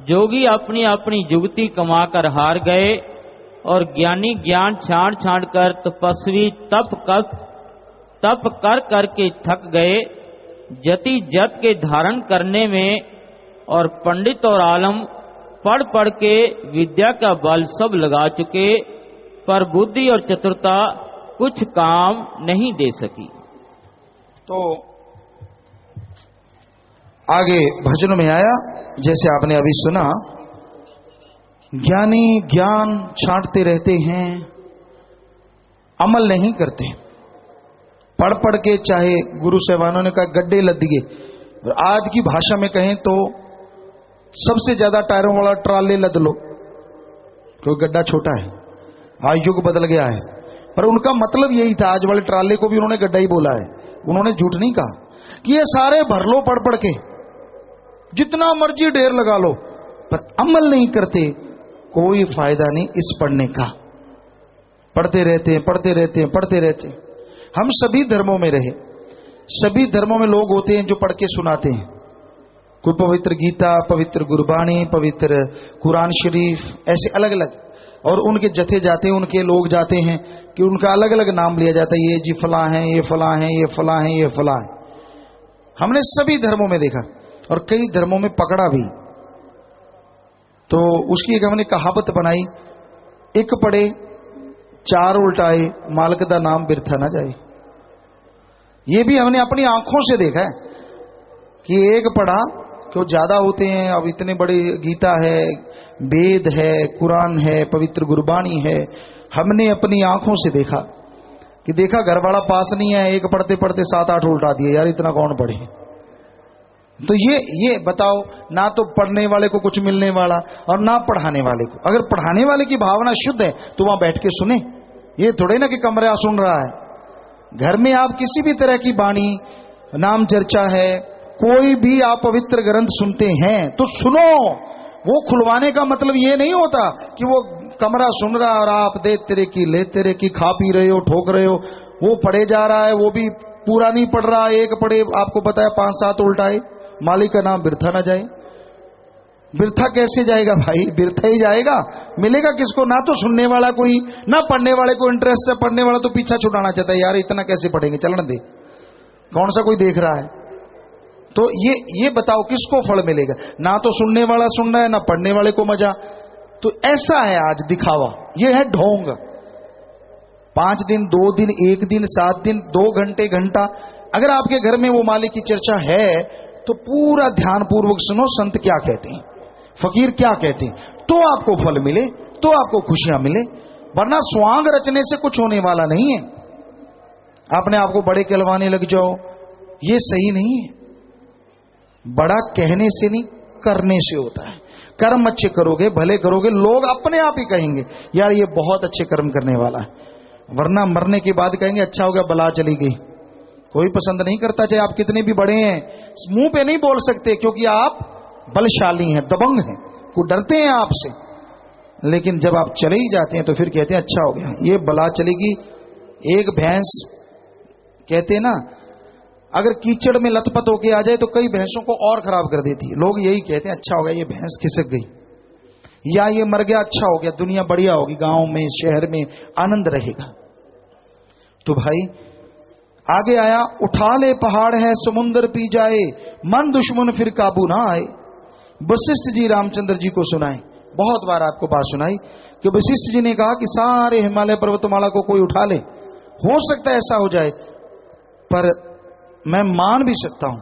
जोगी अपनी अपनी जुगती कमाकर हार गए, और ज्ञानी ज्ञान छाड़ छाड़ कर, तपस्वी तप कर करके थक गए। जति जत के धारण करने में, और पंडित और आलम पढ़ पढ़ के विद्या का बल सब लगा चुके, पर बुद्धि और चतुरता कुछ काम नहीं दे सकी। तो आगे भजन में आया, जैसे आपने अभी सुना, ज्ञानी ज्ञान छांटते रहते हैं, अमल नहीं करते। पढ़ पढ़ के, चाहे गुरु साहबानों ने कहा गड्ढे लद दिए, और आज की भाषा में कहें तो सबसे ज्यादा टायरों वाला ट्राले लद लो, क्योंकि गड्ढा छोटा है, आज युग बदल गया है। पर उनका मतलब यही था, आज वाले ट्राले को भी उन्होंने गड्ढा ही बोला है, उन्होंने झूठ नहीं कहा कि ये सारे भर लो पढ़ पढ़ के, जितना मर्जी ढेर लगा लो, पर अमल नहीं करते, कोई फायदा नहीं इस पढ़ने का। पढ़ते रहते हैं, पढ़ते रहते हैं, पढ़ते रहते हैं। हम सभी धर्मों में रहे, सभी धर्मों में लोग होते हैं जो पढ़ के सुनाते हैं। कोई पवित्र गीता, पवित्र गुरबाणी, पवित्र कुरान शरीफ, ऐसे अलग अलग, और उनके जथे जाते हैं, उनके लोग जाते हैं कि उनका अलग अलग नाम लिया जाता है, ये जी फला है, ये फला है, ये फला है, ये फला है। हमने सभी धर्मों में देखा और कई धर्मों में पकड़ा भी। तो उसकी एक हमने कहावत बनाई, एक पढ़े 4 उल्टाए, मालिक दा नाम बिरथा ना जाए। ये भी हमने अपनी आंखों से देखा है कि एक पढ़ा, क्यों ज्यादा होते हैं, अब इतने बड़े गीता है, वेद है, कुरान है, पवित्र गुरबाणी है। हमने अपनी आंखों से देखा कि देखा घर वाला पास नहीं है, एक पढ़ते पढ़ते 7-8 उल्टा दिए, यार इतना कौन पढ़े। तो ये बताओ, ना तो पढ़ने वाले को कुछ मिलने वाला और ना पढ़ाने वाले को। अगर पढ़ाने वाले की भावना शुद्ध है तो वहां बैठ के सुने, ये थोड़े ना कि कमरा सुन रहा है। घर में आप किसी भी तरह की वाणी, नाम चर्चा है, कोई भी आप पवित्र ग्रंथ सुनते हैं तो सुनो। वो खुलवाने का मतलब ये नहीं होता कि वो कमरा सुन रहा और आप दे तेरे की ले तेरे की खा पी रहे हो, ठोक रहे हो। वो पढ़े जा रहा है, वो भी पूरा नहीं पढ़ रहा, एक पढ़े आपको बताया 5-7 उल्टाए, मालिक का नाम बिरथा ना जाए। बिरथा कैसे जाएगा भाई, बिरथा ही जाएगा। मिलेगा किसको, ना तो सुनने वाला कोई, ना पढ़ने वाले को इंटरेस्ट है। पढ़ने वाला तो पीछा छुड़ाना चाहता है, यार इतना कैसे पढ़ेंगे, चलन दे, कौन सा कोई देख रहा है। तो ये बताओ किसको फल मिलेगा। ना तो सुनने वाला सुन रहा है, ना पढ़ने वाले को मजा। तो ऐसा है आज दिखावा, ये है ढोंग। 5 दिन, 2 दिन, 1 दिन, 7 दिन, 2 घंटे, घंटा, अगर आपके घर में वो मालिक की चर्चा है तो पूरा ध्यान पूर्वक सुनो, संत क्या कहते हैं, फकीर क्या कहते हैं, तो आपको फल मिले, तो आपको खुशियां मिले। वरना स्वांग रचने से कुछ होने वाला नहीं है। अपने आप को बड़े कहलवाने लग जाओ, ये सही नहीं है। बड़ा कहने से नहीं, करने से होता है। कर्म अच्छे करोगे, भले करोगे, लोग अपने आप ही कहेंगे यार ये बहुत अच्छे कर्म करने वाला है। वरना मरने के बाद कहेंगे अच्छा हो गया बला चली गई, कोई पसंद नहीं करता, चाहे आप कितने भी बड़े हैं। मुंह पे नहीं बोल सकते क्योंकि आप बलशाली हैं, दबंग हैं, को डरते हैं आपसे। लेकिन जब आप चले ही जाते हैं तो फिर कहते हैं अच्छा हो गया, ये बला चलेगी। एक भैंस कहते हैं ना, अगर कीचड़ में लथपथ होके आ जाए तो कई भैंसों को और खराब कर देती है। लोग यही कहते हैं अच्छा हो गया, ये भैंस खिसक गई, या ये मर गया, अच्छा हो गया, दुनिया बढ़िया होगी, गांव में शहर में आनंद रहेगा। तो भाई आगे आया, उठा ले पहाड़ है समुंदर पी जाए, मन दुश्मन फिर काबू ना आए। वशिष्ठ जी रामचंद्र जी को सुनाए, बहुत बार आपको बात सुनाई कि वशिष्ठ जी ने कहा कि सारे हिमालय पर्वतमाला को कोई उठा ले, हो सकता है ऐसा हो जाए, पर मैं मान भी सकता हूं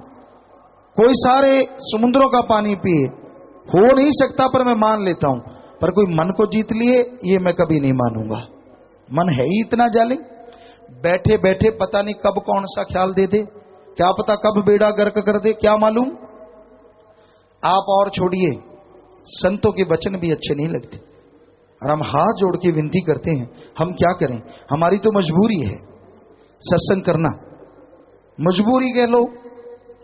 कोई सारे समुद्रों का पानी पिए, हो नहीं सकता, पर मैं मान लेता हूं। पर कोई मन को जीत लिए, ये मैं कभी नहीं मानूंगा। मन है ही इतना जालिम, बैठे बैठे पता नहीं कब कौन सा ख्याल दे दे, क्या पता कब बेड़ा गर्क कर दे, क्या मालूम। आप और छोड़िए, संतों के वचन भी अच्छे नहीं लगते, और हम हाथ जोड़ के विनती करते हैं, हम क्या करें, हमारी तो मजबूरी है। सत्संग करना मजबूरी कह लो,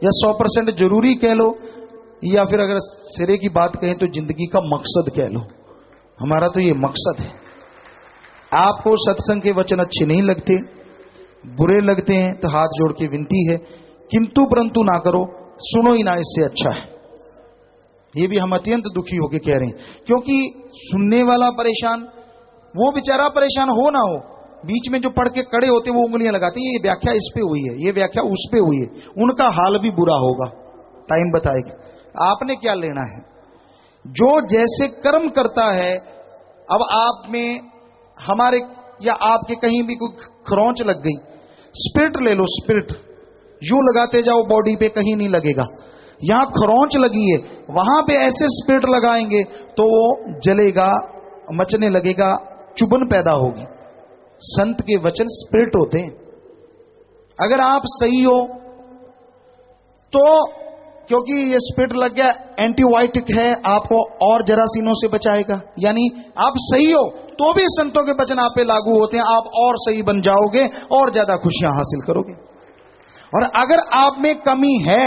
या 100% जरूरी कह लो, या फिर अगर सिरे की बात कहें तो जिंदगी का मकसद कह लो। हमारा तो ये मकसद है। आपको सत्संग के वचन अच्छे नहीं लगते, बुरे लगते हैं, तो हाथ जोड़ के विनती है, किंतु परंतु ना करो, सुनो ही ना, इससे अच्छा है। ये भी हम अत्यंत दुखी होकर कह रहे हैं, क्योंकि सुनने वाला परेशान, वो बेचारा परेशान हो ना हो, बीच में जो पढ़ के खड़े होते वो उंगलियां लगाते हैं, ये व्याख्या इस पे हुई है, ये व्याख्या उस पे हुई है, उनका हाल भी बुरा होगा, टाइम बताएगा। आपने क्या लेना है, जो जैसे कर्म करता है। अब आप में हमारे या आपके कहीं भी कोई खरोंच लग गई, स्पिरिट ले लो, स्पिरिट यूं लगाते जाओ बॉडी पे, कहीं नहीं लगेगा। यहां खरोंच लगी है, वहां पे ऐसे स्पिरिट लगाएंगे तो वो जलेगा, मचने लगेगा, चुभन पैदा होगी। संत के वचन स्पिरिट होते हैं। अगर आप सही हो तो, क्योंकि ये स्पिरिट लग गया, एंटीबायोटिक है, आपको और जरासीनों से बचाएगा। यानी आप सही हो तो भी संतों के वचन आप पे लागू होते हैं, आप और सही बन जाओगे और ज्यादा खुशियां हासिल करोगे। और अगर आप में कमी है,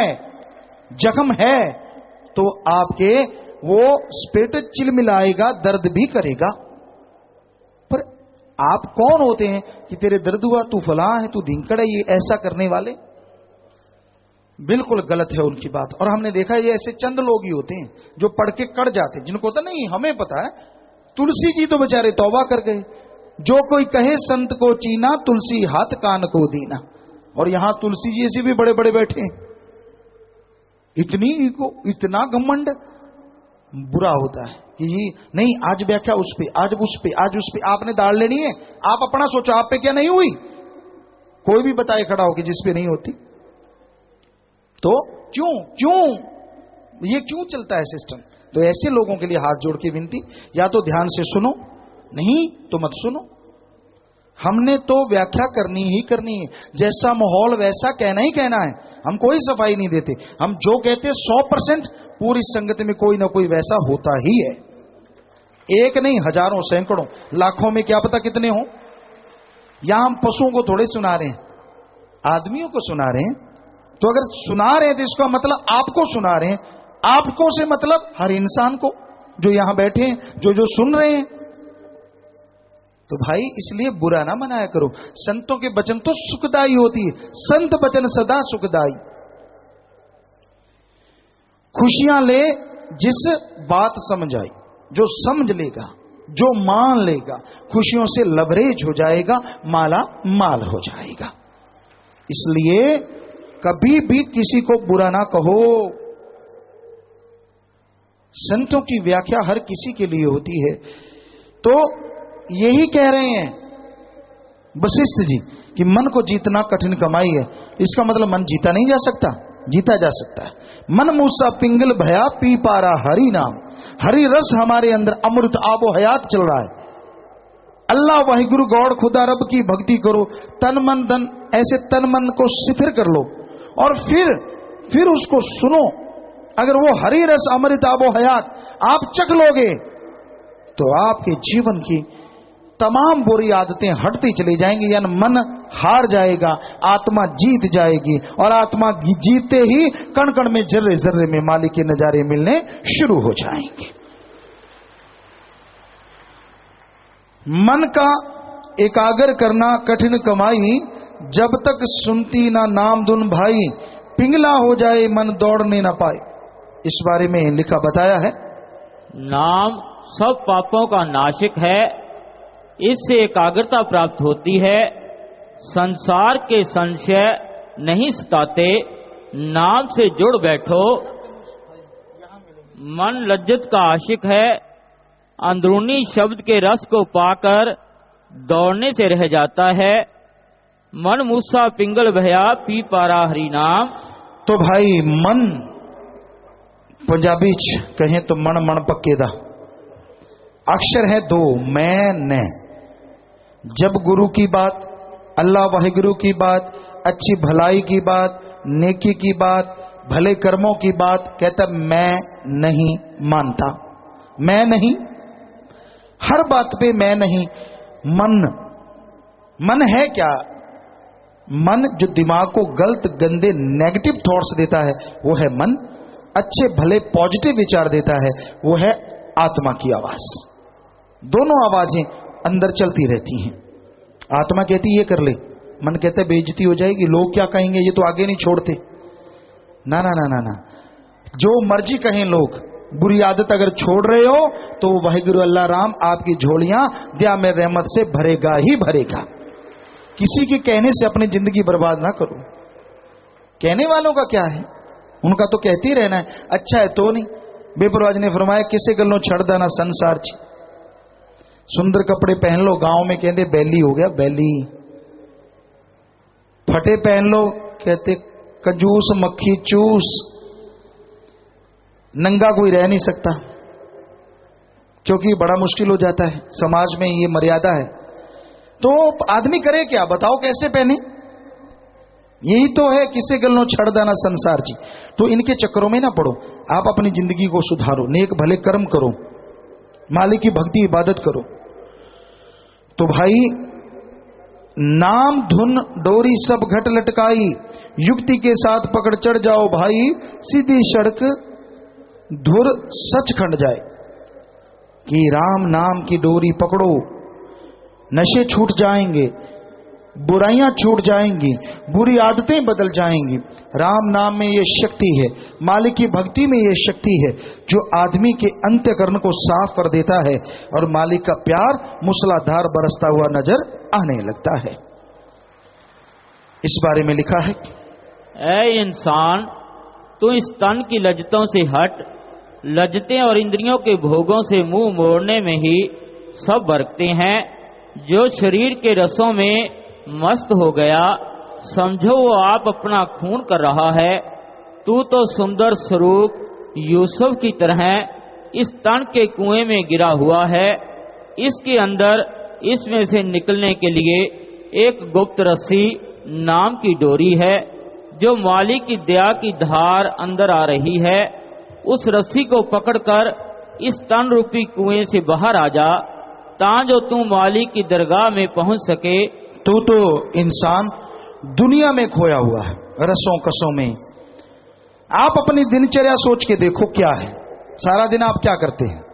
जख्म है, तो आपके वो स्पिरिट चिलमिलाएगा, दर्द भी करेगा। पर आप कौन होते हैं कि तेरे दर्द हुआ, तू फलां है, तू धिंकड़ है, ये ऐसा करने वाले? बिल्कुल गलत है उनकी बात। और हमने देखा ये ऐसे चंद लोग ही होते हैं जो पढ़ के कड़ जाते हैं, जिनको तो नहीं हमें पता है। तुलसी जी तो बेचारे तौबा कर गए, जो कोई कहे संत को चीना, तुलसी हाथ कान को दीना। और यहां तुलसी जी ऐसे भी बड़े बड़े बैठे हैं, इतनी ईगो, इतना घमंड, बुरा होता है कि ये नहीं, आज व्याख्या उस पे, आज उस पे, आज उस पे। आपने दाड़ लेनी है, आप अपना सोचो, आप पे क्या नहीं हुई, कोई भी बताए खड़ा हो कि जिस पे नहीं होती। तो क्यों क्यों ये क्यों चलता है सिस्टम? तो ऐसे लोगों के लिए हाथ जोड़ के विनती, या तो ध्यान से सुनो, नहीं तो मत सुनो। हमने तो व्याख्या करनी ही करनी है, जैसा माहौल वैसा कहना ही कहना है। हम कोई सफाई नहीं देते, हम जो कहते 100% पूरी संगत में कोई ना कोई वैसा होता ही है। एक नहीं, हजारों, सैकड़ों, लाखों में क्या पता कितने हो। यहां हम पशुओं को थोड़े सुना रहे हैं, आदमियों को सुना रहे हैं। तो अगर सुना रहे हैं तो इसका मतलब आपको सुना रहे हैं। आपको से मतलब हर इंसान को, जो यहां बैठे हैं, जो सुन रहे हैं। तो भाई इसलिए बुरा ना मनाया करो। संतों के वचन तो सुखदाई होती है, संत वचन सदा सुखदाई। खुशियां ले जिस बात समझ आई, जो समझ लेगा, जो मान लेगा, खुशियों से लबरेज हो जाएगा, माला माल हो जाएगा। इसलिए कभी भी किसी को बुरा ना कहो। संतों की व्याख्या हर किसी के लिए होती है। तो यही कह रहे हैं वशिष्ठ जी कि मन को जीतना कठिन कमाई है। इसका मतलब मन जीता नहीं जा सकता, जीता जा सकता है। मन मूसा पिंगल भया पी पारा हरि नाम, हरि रस हमारे अंदर अमृत आबो हयात चल रहा है। अल्लाह वाहिगुरु गौड़ खुदा रब की भक्ति करो, तन मन धन, ऐसे तन मन को शिथिर कर लो और फिर उसको सुनो। अगर वो हरि रस अमृत आबो हयात आप चख लोगे तो आपके जीवन की तमाम बुरी आदतें हटती चली जाएंगी, यानी मन हार जाएगा, आत्मा जीत जाएगी, और आत्मा जीतते ही कण कण में, जर्रे जर्रे में मालिक के नजारे मिलने शुरू हो जाएंगे। मन का एकाग्र करना कठिन कमाई, जब तक सुनती ना नाम धुन भाई, पिंगला हो जाए मन दौड़ने ना पाए। इस बारे में लिखा बताया है, नाम सब पापों का नाशक है, इससे एकाग्रता प्राप्त होती है। संसार के संशय नहीं सताते, नाम से जुड़ बैठो। मन लज्जत का आशिक है, अंदरूनी शब्द के रस को पाकर दौड़ने से रह जाता है। मन मूसा पिंगल भया, पी पारा हरि नाम। तो भाई मन पंजाबी च कहें तो मन मन पक्के दा अक्षर है दो, मैं न। जब गुरु की बात, अल्लाह वाहिगुरु की बात, अच्छी भलाई की बात, नेकी की बात, भले कर्मों की बात, कहता मैं नहीं मानता, मैं नहीं, हर बात पे मैं नहीं। मन है क्या? मन जो दिमाग को गलत गंदे नेगेटिव थॉट्स देता है वो है मन, अच्छे भले पॉजिटिव विचार देता है वो है आत्मा की आवाज। दोनों आवाजें अंदर चलती रहती हैं। आत्मा कहती ये कर ले, मन कहता है बेइज्जती हो जाएगी, लोग क्या कहेंगे, ये तो आगे नहीं छोड़ते। ना ना ना ना ना, जो मर्जी कहें लोग, बुरी आदत अगर छोड़ रहे हो तो वाहिगुरु अल्लाह राम आपकी झोलियां दया में रहमत से भरेगा ही भरेगा। किसी के कहने से अपनी जिंदगी बर्बाद ना करो। कहने वालों का क्या है, उनका तो कहते ही रहना है, अच्छा है तो नहीं। बेपरवाज ने फरमाया किसे गलों छड़ देना संसार च, सुंदर कपड़े पहन लो, गांव में कहते बैली हो गया बैली, फटे पहन लो कहते कंजूस मक्खी चूस, नंगा कोई रह नहीं सकता क्योंकि बड़ा मुश्किल हो जाता है, समाज में ये मर्यादा है। तो आदमी करे क्या, बताओ कैसे पहने? यही तो है किसे गलों छड़ देना संसार जी। तो इनके चक्करों में ना पड़ो, आप अपनी जिंदगी को सुधारो, नेक भले कर्म करो, मालिक की भक्ति इबादत करो। तो भाई नाम धुन डोरी सब घट लटकाई, युक्ति के साथ पकड़ चढ़ जाओ भाई, सीधी सड़क धुर सच खंड जाए। कि राम नाम की डोरी पकड़ो, नशे छूट जाएंगे, बुराइयां छूट जाएंगी, बुरी आदतें बदल जाएंगी। राम नाम में ये शक्ति है, मालिक की भक्ति में ये शक्ति है जो आदमी के अंतःकरण को साफ कर देता है और मालिक का प्यार मूसलाधार बरसता हुआ नजर आने लगता है। इस बारे में लिखा है, ऐ इंसान तू इस तन की लज्जतों से हट, लज्जतें और इंद्रियों के भोगों से मुंह मोड़ने में ही सब बरकते हैं। जो शरीर के रसों में मस्त हो गया, समझो वो आप अपना खून कर रहा है। तू तो सुंदर स्वरूप यूसुफ की तरह इस तन के कुएं में गिरा हुआ है। इसके अंदर इसमें से निकलने के लिए एक गुप्त रस्सी नाम की डोरी है, जो मालिक की दया की धार अंदर आ रही है। उस रस्सी को पकड़कर इस तन रूपी कुएं से बाहर आ जा, ताजो तू मालिक की दरगाह में पहुंच सके। तू तो इंसान दुनिया में खोया हुआ है, रसों कसों में। आप अपनी दिनचर्या सोच के देखो क्या है, सारा दिन आप क्या करते हैं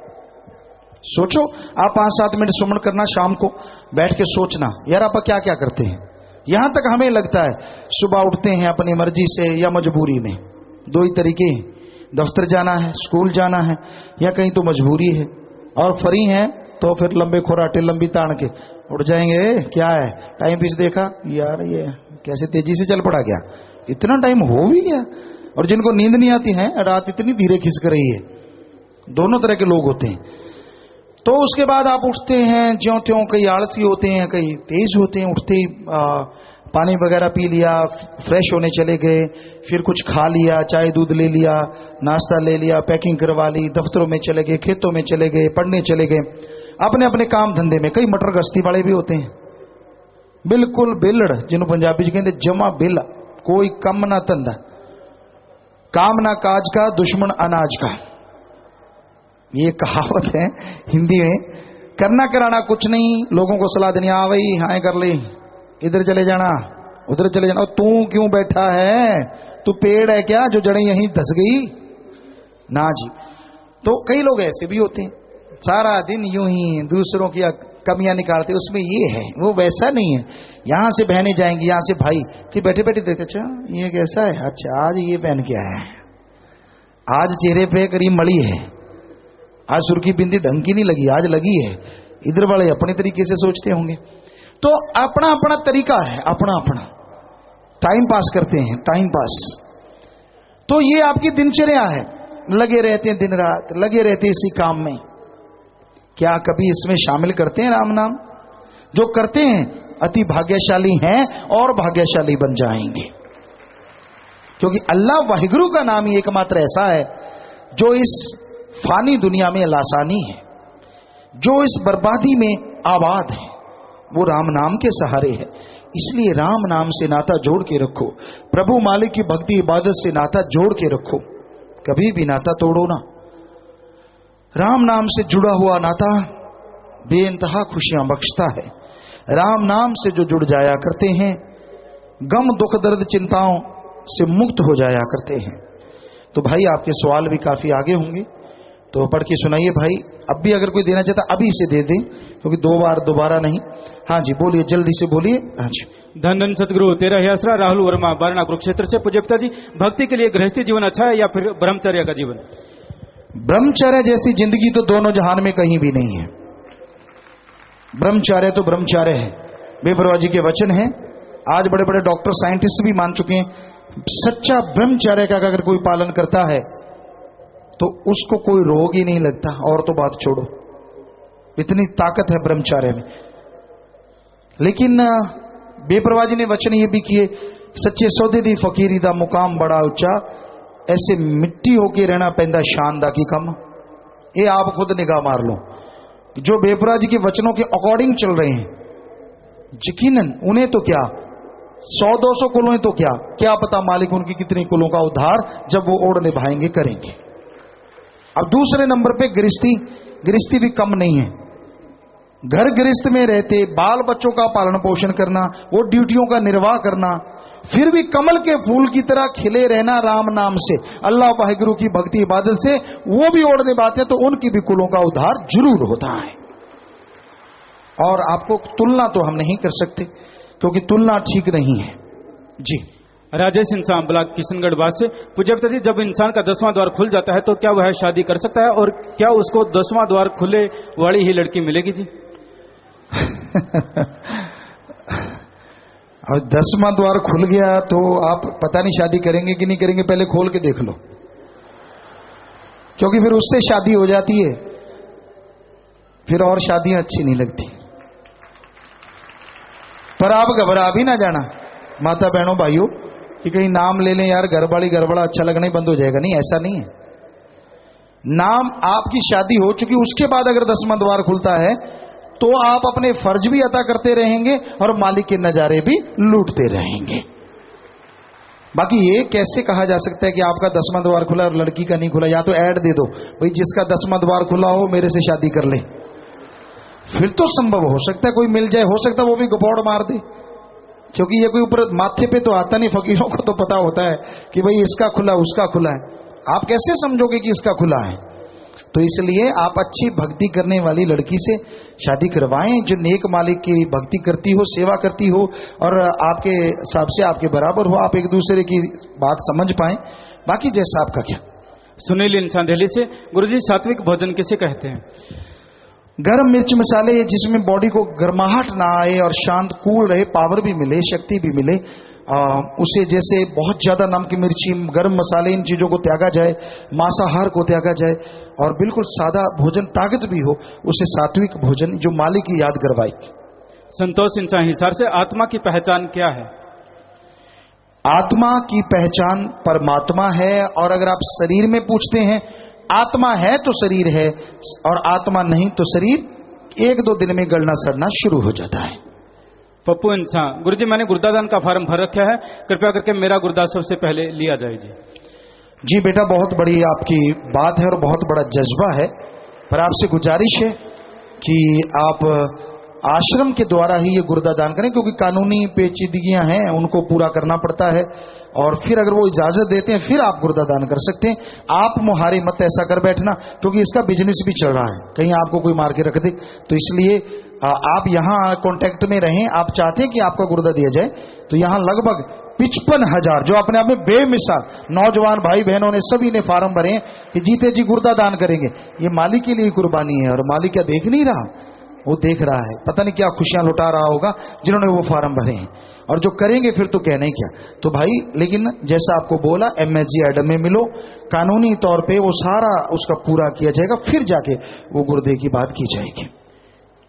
सोचो। आप 5-7 मिनट सुमन करना, शाम को बैठ के सोचना यार आप क्या क्या करते हैं। यहां तक हमें लगता है सुबह उठते हैं अपनी मर्जी से या मजबूरी में, दो ही तरीके हैं, दफ्तर जाना है, स्कूल जाना है, या कहीं तो मजबूरी है, और फ्री हैं तो फिर लंबे खोराटे लंबी तान के उठ जाएंगे। क्या है, टाइम पीस देखा यार ये कैसे तेजी से चल पड़ा, क्या इतना टाइम हो भी गया। और जिनको नींद नहीं आती है, रात इतनी धीरे खिसक रही है, दोनों तरह के लोग होते हैं। तो उसके बाद आप उठते हैं ज्यों त्यों, कई आलसी होते हैं, कई तेज होते हैं। उठते ही पानी वगैरह पी लिया, फ्रेश होने चले गए, फिर कुछ खा लिया, चाय दूध ले लिया, नाश्ता ले लिया, पैकिंग करवा ली, दफ्तरों में चले गए, खेतों में चले गए, पढ़ने चले गए, अपने अपने काम धंधे में। कई मटर गश्ती वाले भी होते हैं, बिल्कुल बिलड़, जिन्होंने पंजाबी कहते जमा बिल, कोई कम ना धंधा, काम ना काज का, दुश्मन अनाज का। ये कहावत है हिंदी में, करना कराना कुछ नहीं, लोगों को सलाह देनी, आ भाई हाँ कर ले, इधर चले जाना उधर चले जाना। तू क्यों बैठा है, तू पेड़ है क्या जो जड़ें यहीं धस गई? ना जी। तो कई लोग ऐसे भी होते हैं, सारा दिन यूं ही दूसरों की कमियां निकालते, उसमें ये है वो वैसा नहीं है, यहां से बहनें जाएंगी यहां से भाई, फिर बैठे बैठे देखते अच्छा ये कैसा है, अच्छा आज ये पहन क्या है, आज चेहरे पे करीब मड़ी है, आज सुर्खी बिंदी ढंग की नहीं लगी, आज लगी है। इधर वाले अपने तरीके से सोचते होंगे। तो अपना अपना तरीका है, अपना अपना टाइम पास करते हैं, टाइम पास। तो ये आपकी दिनचर्या है, लगे रहते हैं दिन रात, लगे रहते हैं इसी काम में। क्या कभी इसमें शामिल करते हैं राम नाम? जो करते हैं अति भाग्यशाली हैं और भाग्यशाली बन जाएंगे, क्योंकि अल्लाह वाहिगुरु का नाम ही एकमात्र ऐसा है जो इस फानी दुनिया में लासानी है, जो इस बर्बादी में आबाद है, वो राम नाम के सहारे है। इसलिए राम नाम से नाता जोड़ के रखो, प्रभु मालिक की भक्ति इबादत से नाता जोड़ के रखो, कभी भी नाता तोड़ो ना। राम नाम से जुड़ा हुआ नाता बेइंतहा खुशियां बख्शता है। राम नाम से जो जुड़ जाया करते हैं गम दुख दर्द चिंताओं से मुक्त हो जाया करते हैं। तो भाई आपके सवाल भी काफी आगे होंगे, तो पढ़ के सुनाइए भाई। अब भी अगर कोई देना चाहता अभी से दे दें, क्योंकि दो बार दोबारा नहीं। हाँ जी बोलिए, जल्दी से बोलिए। हाँ जी। धन धन सतगुरु तेरा ही आसरा। राहुल वर्मा बारणा कुरुक्षेत्र से। पूज्य पिता जी, भक्ति के लिए गृहस्थी जीवन अच्छा है या फिर ब्रह्मचर्य का जीवन? ब्रह्मचर्य जैसी जिंदगी तो दोनों जहान में कहीं भी नहीं है। ब्रह्मचर्य तो ब्रह्मचर्य है, बेपरवाह जी के वचन है। आज बड़े बड़े डॉक्टर साइंटिस्ट भी मान चुके हैं, सच्चा ब्रह्मचर्य का अगर कोई पालन करता है तो उसको कोई रोग ही नहीं लगता। और तो बात छोड़ो, इतनी ताकत है ब्रह्मचर्य में। लेकिन बेपरवाह जी ने वचन ये भी किए, सच्चे सौदे दी फकीरी दा मुकाम बड़ा ऊंचा, ऐसे मिट्टी होके रहना पैंदा शान दा की कम। ये आप खुद निगाह मार लो, जो बेपरवाह जी के वचनों के अकॉर्डिंग चल रहे हैं, यकीनन उन्हें तो क्या 100-200 कुलों तो क्या पता मालिक उनकी कितनी कुलों का उद्धार जब वो ओढ़ निभाएंगे करेंगे। अब दूसरे नंबर पे गृहस्थी भी कम नहीं है। घर गृहस्थ में रहते बाल बच्चों का पालन पोषण करना, वो ड्यूटियों का निर्वाह करना, फिर भी कमल के फूल की तरह खिले रहना राम नाम से, अल्लाह वाहिगुरु की भक्ति इबादत से, वो भी ओढ़ निभाते हैं तो उनकी भी कुलों का उद्धार जरूर होता है। और आपको तुलना तो हम नहीं कर सकते, क्योंकि तुलना ठीक नहीं है जी। राजेश इंसान ब्लॉक किशनगढ़ बात से। पूज्य पिता जी, जब इंसान का 10वां द्वार खुल जाता है तो क्या वह शादी कर सकता है, और क्या उसको 10वां द्वार खुले वाली ही लड़की मिलेगी जी? अब 10वां द्वार खुल गया तो आप पता नहीं शादी करेंगे कि नहीं करेंगे, पहले खोल के देख लो, क्योंकि फिर उससे शादी हो जाती है, फिर और शादियां अच्छी नहीं लगती। पर आप घबरा भी ना जाना माता बहनों भाइयों कि कहीं नाम ले लें यार गड़बड़ा अच्छा लगना ही बंद हो जाएगा। नहीं, ऐसा नहीं है। नाम आपकी शादी हो चुकी, उसके बाद अगर 10वां द्वार खुलता है तो आप अपने फर्ज भी अदा करते रहेंगे और मालिक के नजारे भी लूटते रहेंगे। बाकी ये कैसे कहा जा सकता है कि आपका 10वां द्वार खुला और लड़की का नहीं खुला? या तो ऐड दे दो भाई, जिसका 10वां द्वार खुला हो मेरे से शादी कर ले, फिर तो संभव हो सकता है कोई मिल जाए। हो सकता है वो भी गपौड़ मार दे, क्योंकि ये कोई ऊपर माथे पे तो आता नहीं, फकीरों को तो पता होता है कि भाई इसका खुला उसका खुला है। आप कैसे समझोगे कि इसका खुला है? तो इसलिए आप अच्छी भक्ति करने वाली लड़की से शादी करवाएं, जो नेक मालिक की भक्ति करती हो, सेवा करती हो और आपके हिसाब से आपके बराबर हो, आप एक दूसरे की बात समझ पाएं। बाकी जैसा आपका क्या। सुनील इंसान दिल्ली से। गुरुजी, सात्विक भोजन किसे कहते हैं? गर्म मिर्च मसाले जिसमें बॉडी को गर्माहट ना आए और शांत कूल रहे, पावर भी मिले, शक्ति भी मिले, उसे जैसे बहुत ज्यादा नमक मिर्ची गर्म मसाले इन चीजों को त्यागा जाए, मांसाहार को त्यागा जाए और बिल्कुल सादा भोजन ताकत भी हो, उसे सात्विक भोजन जो मालिक की याद करवाए। संतोष इंसान हिसार से। आत्मा की पहचान क्या है? आत्मा की पहचान परमात्मा है। और अगर आप शरीर में पूछते हैं, आत्मा है तो शरीर है, और आत्मा नहीं तो शरीर 1-2 दिन में गलना सड़ना शुरू हो जाता है। पप्पू इंसान। गुरुजी, मैंने गुर्दादान का फार्म भर रखा है, कृपया करके मेरा गुर्दा सबसे पहले लिया जाए जी। जी बेटा, बहुत बड़ी आपकी बात है और बहुत बड़ा जज्बा है, पर आपसे गुजारिश है कि आप आश्रम के द्वारा ही ये गुर्दा दान करें, क्योंकि कानूनी पेचीदगियां हैं, उनको पूरा करना पड़ता है। और फिर अगर वो इजाजत देते हैं फिर आप गुर्दा दान कर सकते हैं। आप मुहारे मत ऐसा कर बैठना, क्योंकि इसका बिजनेस भी चल रहा है, कहीं आपको कोई मार के रख दे। तो इसलिए आप यहाँ कांटेक्ट में रहें। आप चाहते हैं कि आपका गुर्दा दिया जाए, तो यहाँ लगभग 55,000 जो अपने आप में बेमिसाल नौजवान भाई बहनों ने सभी ने फार्म भरे हैं कि जीते जी गुर्दा दान करेंगे। ये मालिक के लिए कुर्बानी है, और मालिक क्या देख नहीं रहा? वो देख रहा है, पता नहीं क्या खुशियां लुटा रहा होगा जिन्होंने वो फार्म भरे हैं। और जो करेंगे फिर तो कहना ही क्या। तो भाई, लेकिन जैसा आपको बोला, MSG एडम में मिलो, कानूनी तौर पे वो सारा उसका पूरा किया जाएगा, फिर जाके वो गुर्दे की बात की जाएगी।